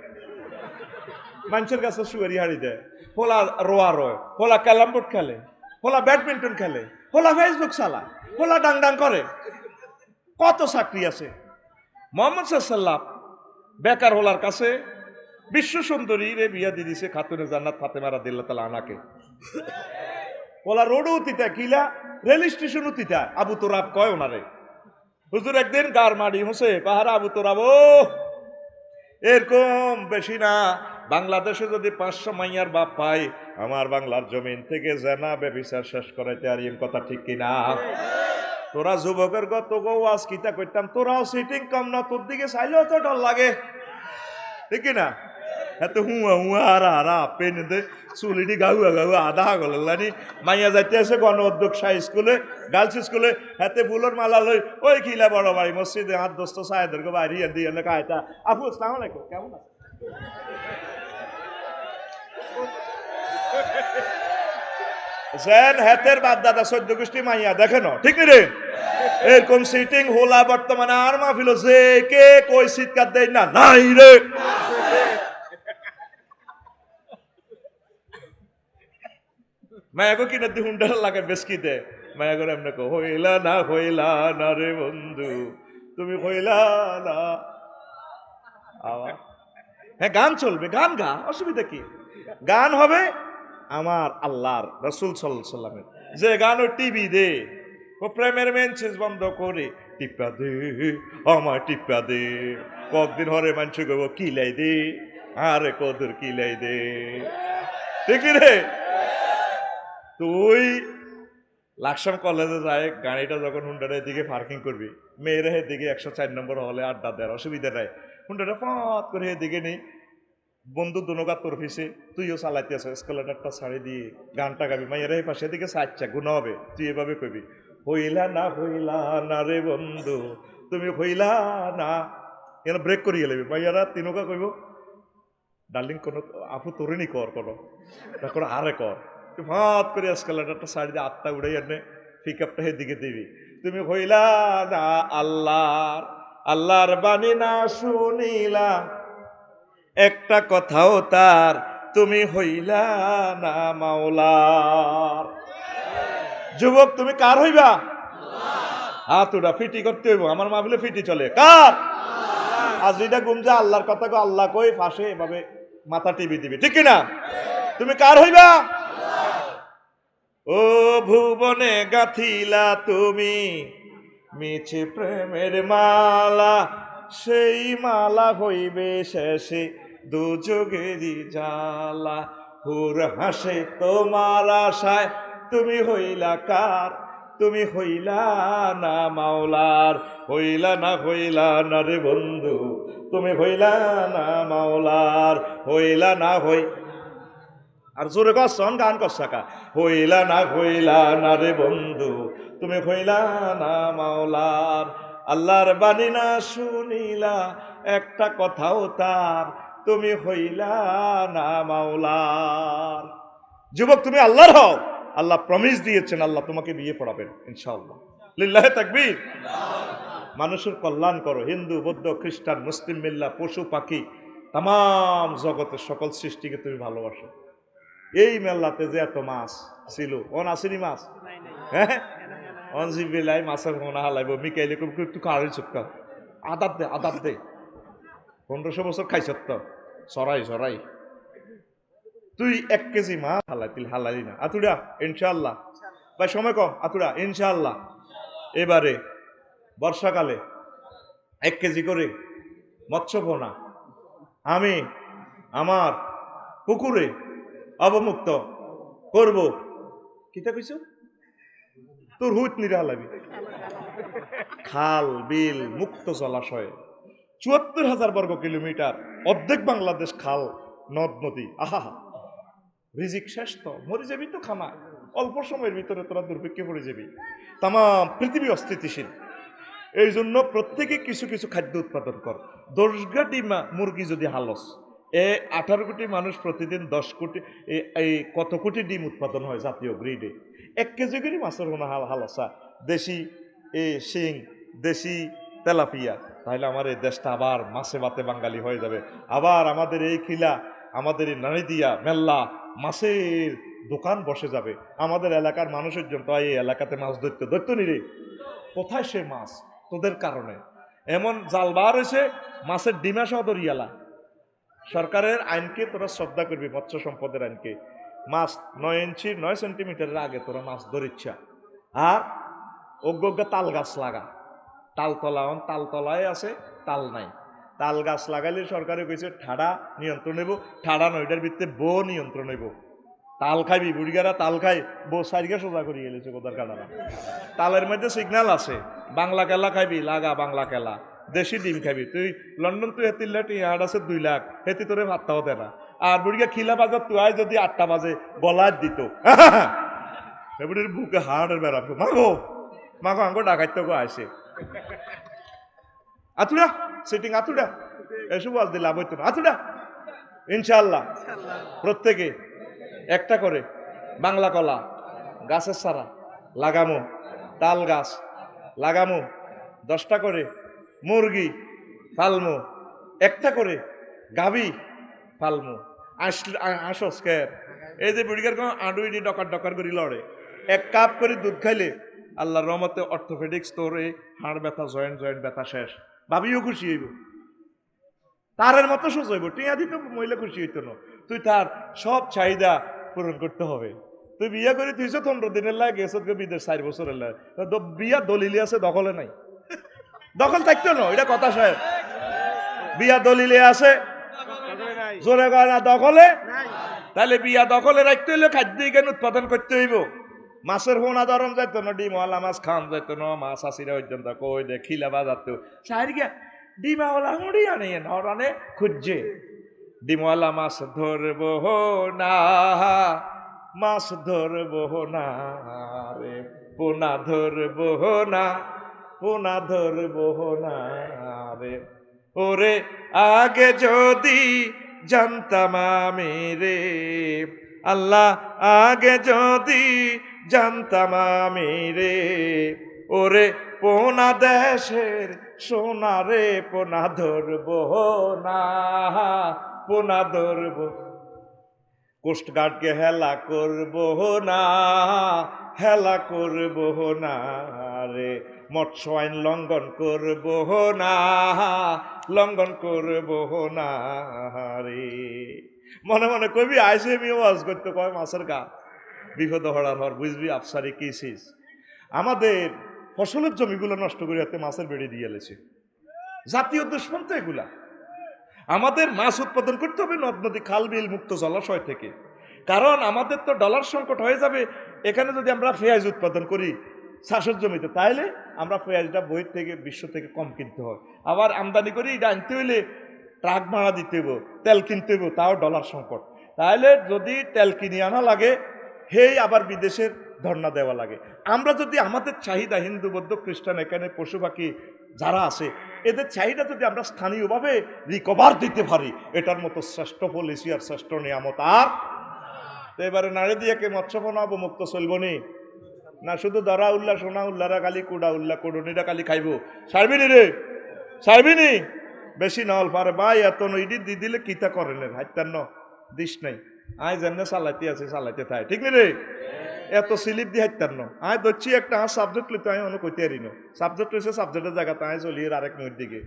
মানুষের কাছে শুয়ারি হাড়ি দেয়। হোলা রোয়া রয়, হোলা ক্যালাম বোর্ড খেলে, হোলা ব্যাডমিন্টন খেলে, হোলা ফেসবুক চালায়, হোলা ডাং ডাং করে। কত চাকরি আছে। মোহাম্মদ সাল্লাল্লাহু বেকার হোলার কাছে বিশ্ব সুন্দরী রে বিয়া দিয়ে দিছে খাতুনে জান্নাত ফাতেমা রাদিয়াল্লাহু তাআলা আনহাকে। ওলা রোডও তিতা, কিলা রেল স্টেশনও তিতা। আবু তোরাব কয় ওনারে, হুজুর একদিন গার মাড়ি হোসে পাহারা আবু তোরাব, ও এরকম বেশি না, বাংলাদেশে যদি 500 মাইয়ার বাপ পাই, আমার বাংলার জমিন থেকে জেনা বেবিচার শেষ করাইতে আর এর কথা ঠিক কিনা? তোরা যুবকের গত গো আজ কিতা করতাম, তোরাও সিটিং কম না, তোর দিকে চাইলেও তো ডর লাগে, ঠিক না? এত হুয়া হুয়া হারা হারা পেন দে চুলিটি গাহুয়া গাহুয়া আধা গলানি মাইয়া যাইতে আছে গণ উদ্যোগ স্কুলে, গার্লস স্কুলে, হাতে ফুলের মালা লই ওই খিলা বড় ভাই মসজিদে হাত দোস্ত সাহেদেরকে বাইরে দিয়ে কায়তা। আপু আসসালামু আলাইকুম, কেমন আছে? সেন হাতের বাপ দাদা 14 গোষ্ঠী মাইয়া দেখেন, ঠিক রে? এরকম সিটিং হোলা বর্তমানে আর মাহফিল যে কে কই চিৎকার দেয় না, নাই রে। মায়াগো কিনা দি হুন্ডার লাগে বেশকি দে, মায়াগো এমনি কো হইলা না রে বন্ধু, তুমি হইলা না। হ্যাঁ গান চলবে, গান গা, অসুবিধা কি? গান হবে আমার আল্লাহর রাসূল সাল্লাল্লাহু আলাইহি সাল্লামের যে গান, ও টিভি দে, ও প্রেমের মেনচেস বন্ধ করে টিপা দে, আমার টিপা দে, কতদিন হরে মানুষ গো কিলাই দে, আরে কদর কিলাই দে, ঠিক রে? তুই লাকসাম কলেজে যায়, গাড়িটা যখন হুন্ডারের দিকে পার্কিং করবি, মেয়েরা দিকে 104 নম্বর হলে আড্ডা দেয়, অসুবিধা নাই। হুন্ডাটা ফট করে দিকে নেই, বন্ধু দুনোগা তোর অফিসে, তুইও চালাইতে আছো, স্কলারটা ছাড়ি দিয়ে গানটা গাবি, মাইয়ারা এই পাশে দিকে চাচ্ছা গুণ হবে, তুই এভাবে কবি হইলা না রে বন্ধু, তুমি হইলা না। এরা ব্রেক করিয়ে লেবি, মাইয়ারা তিনোকা কইব ডার্লিং কোনো আপু তোরেনি কর করো আরে কর, ভাত করে স্কলারটা ছাড়ি দিয়ে আত্মা উড়াই এনে পিক আপটা দিকে দিবি। তুমি হইলা না আল্লাহর বাণী না শুনিলা একটা কথাও তার, তুমি হইলা না মাওলার। যুবক তুমি কার হইবা? হাত উড়া ফিটি করতে হইব, আমার মাহফিলে ফিটি চলে কার? আজ যেটা গুমজা আল্লাহর কথা কো আল্লাহ কই ফাঁসে এভাবে মাথা টিভি দিবি, ঠিক কিনা? তুমি কার হইবা? ও ভুবনে গাথিলা তুমি মিছে প্রেমের মালা, সেই মালা হইবে শেষে দুযোগেরই জ্বালা। হুর হাসে তোমার আশায়, তুমি হইলা কার? তুমি হইলা না মাওলার, হইলা না রে বন্ধু, তুমি হইলা না মাওলার, হইলা না আর জোরে কসন গান কসাকা, হইলা না রে বন্ধু, তুমি হইলা না মাওলার। আল্লাহর বাণী না শুনিলা একটা কথাও তার, তুমি হইলা না মাওলার। যুবক তুমি আল্লাহর হও, আল্লাহ প্রমিস দিয়েছেন, আল্লাহ তোমাকে বিয়ে পড়াবেন ইনশাআল্লাহ। লিল্লাহি তাকবীর। মানুষের কল্যাণ করো, হিন্দু বৌদ্ধ খ্রিস্টান মুসলিম মিল্লাহ পশু পাখি তাম জগতের সকল সৃষ্টিকে তুমি ভালোবাসো। এই মেলাতে যে এত মাছ ছিল, অন আসেনি মাছ, হ্যাঁ অনজিবিলাই মাছের মনে হালাইব মিকাইলে একটু কাড়ি চুক্কা আদাব দে 1500 বছর খাইছত তো সরাই তুই 1 কেজি মাছ হালাইলি না আতুড়া ইনশাআল্লাহ। ভাই সময় কম, আতুড়া ইনশাআল্লাহ এবারে বর্ষাকালে 1 কেজি করে মৎস্য পোনা আমি আমার পুকুরে অবমুক্ত করব। কিতা কইছ? তোর হুত নিরা হালাবি খাল বিল মুক্ত জলাশয় ৭৪,০০০ বর্গ কিলোমিটার, অর্ধেক বাংলাদেশ খাল নদ নদী। আহা রিজিক শেষ তো, মরে যাবি তো খানা, অল্প সময়ের ভিতরে তোরা দুর্ভিক্ষে পড়ে যাবি। তাম পৃথিবী অস্থিতিশীল, এই জন্য প্রত্যেকে কিছু কিছু খাদ্য উৎপাদন কর। 10 কোটি মুরগি যদি হালস, 18 কোটি মানুষ প্রতিদিন 10 কোটি এই কত কোটি ডিম উৎপাদন হয় জাতীয় গ্রিডে। 1 কেজি করে মাছের হোনা হালসা, দেশি শিং, দেশি তেলাপিয়া, তাহলে আমার এই দেশটা আবার মাছে ভাতে বাঙালি হয়ে যাবে। আবার আমাদের এই খিলা, আমাদের এই নানিদিয়া মেল্লা মাছের দোকান বসে যাবে। আমাদের এলাকার মানুষের জন্য এই এলাকাতে মাছ ধরতে নিরে কোথায় সে মাছ? তোদের কারণে এমন জালবার হয়েছে, মাছের ডিমা সহ দরিয়ালা। সরকারের আইনকে তোরা শ্রদ্ধা করবি, মৎস্য সম্পদের আইনকে। মাছ 9 ইঞ্চি 9 সেন্টিমিটারের আগে তোরা মাছ ধরিচ্ছা। আর অজ্ঞ তাল গাছ লাগা, তালতলায় আছে, তাল নাই। তাল গাছ লাগাইলে সরকারে কইছে ঠাডা নিয়ন্ত্রণ নেব, ঠাডা নয়টার ভিত্তিতে বো নিয়ন্ত্রণ নেব। তাল খাইবি, বুড়িগারা তাল খাই, বো সাইডকে সোজা করি গেলেছে কোদার কাটারা। তালের মধ্যে সিগন্যাল আছে, বাংলা কেলা খাইবি লাগা বাংলা কেলা, দেশি ডিম খাইবি। তুই লন্ডন তুই হেতির লাটি হাট আছে 2 লাখ, হেতি তোরে ভাতটাও দে না। আর বুড়িগা খিলা বাজার তুই যদি 8টা বাজে গলায় দিত, এবারের বুকে হাড়ের বেড়াবো, মাগো আঙ্গো ডাকাইতে গো আসে আতুড়া সিটিং আতুড়া এসব আজ দিয়ে লাভ হইতো না। আতুড়া ইনশাআল্লাহ প্রত্যেকে একটা করে বাংলা কলা গাছের সারা লাগামো, তাল গাছ লাগামো, 10টা করে মুরগি ফালমো, একটা করে গাভী ফালমো। আসস কে এই যে বুড়িগার কোনো আডুইডি ডকার করি লড়ে, 1 কাপ করে দুধ খাইলে আল্লাহর রহমতে অর্থোপেডিক্স তোরে হাড় ব্যথা জয়েন্ট ব্যথা শেষ। ভাবিও খুশি হইব, তারের মতো সোজ হইব। টিয়া দিত মহিলা খুশি হইতো না। তুই তার সব চাহিদা পূরণ করতে হবে। তুই বিয়া করে তুইছো 15 দিনের লাগে গেছ বিদেশ 4 বছরের লাগে, বিয়া দলিলে আছে দখলে নাই। দখল থাকতো না, এটা কথা সাহেব। বিয়া দলিলে আছে জোরে কয় না দখলে, তাহলে বিয়া দখলে রাখতে হইলে খাদ্য জ্ঞান উৎপাদন করতে হইব। মাছের হোনা ধরন যাইতো না, ডিমওয়ালা মাছ খান যাইতো না, মাছ আসিরা পর্যন্ত কই দে খিলা বাজাতো সাইড গিয়া ডিমাওয়ালা হুঁড়ি আনে নরানে খুঁজছে। ডিমওয়ালা মাছ ধরবো না, মাছ ধরবো না রে, পোনা ধরবো না, পোনা ধরবো না রে। ওরে আগে যদি জানতাম আমি রে আল্লাহ, আগে যদি জানতাম আমি রে, ওরে পোনা দেশের সোনা রে, পোনা ধরবো না, পোনা ধরবো। কোস্টগার্ডকে হেলা করবো না, হেলা করবো না রে, মৎস্য আইন লঙ্ঘন করবো না, লঙ্ঘন করবো না রে। মনে মনে কবি আইসে আমি ওয়াজ করতে কয় মাছের গা বিপদ হড়ার হর বুঝবি আফসারি কিসিস। আমাদের ফসলের জমিগুলো নষ্ট করে হাতে মাছের বেড়ে দিয়ে এলেছে। জাতীয় দুশ্মন তো এগুলা। আমাদের মাছ উৎপাদন করতে হবে নদ নদী খাল বিল মুক্ত জলাশয় থেকে, কারণ আমাদের তো ডলার সংকট হয়ে যাবে এখানে যদি আমরা পেঁয়াজ উৎপাদন করি চাষের জমিতে, তাইলে আমরা পেঁয়াজটা বইয়ের থেকে বিশ্ব থেকে কম কিনতে হয়। আবার আমদানি করি এটা আনতে হইলে ট্রাক ভাড়া দিতে হইব, তেল কিনতে হইব, তাও ডলার সংকট। তাহলে যদি তেল কিনে আনা লাগে, হেই আবার বিদেশের ধর্ণা দেওয়া লাগে। আমরা যদি আমাদের চাহিদা হিন্দু বৌদ্ধ খ্রিস্টান এখানে পশু পাখি যারা আছে এদের চাহিদা যদি আমরা স্থানীয়ভাবে রিকভার দিতে পারি, এটার মতো শ্রেষ্ঠ পলিসি আর শ্রেষ্ঠ নিয়ামত আর তো এবারে নাড়ে দিয়ে কে মৎস্যপনা অবমুক্ত চলবো নি না শুধু দরা উল্লা সোনা উল্লারা কালি কুড়া উল্লা কুড়ুনিরা কালি খাইবো সারবিনি রে সারবিনি বেশি নল পারে ভাই এত নইডি দি দিলে কিতা করেন হাইতার ন দিস নাই আয় যেন চালাইতে আছে চালাইতে থাকে ঠিক নি রে এত স্লিপ দিয়ে হাইতার ন আয় ধরছি একটা সাবজেক্ট লিতে আমি অনেক কইতে পারি না সাবজেক্ট হয়েছে সাবজেক্টের জায়গাতে আয় চলিয়ে আরেক মিনিট দিকে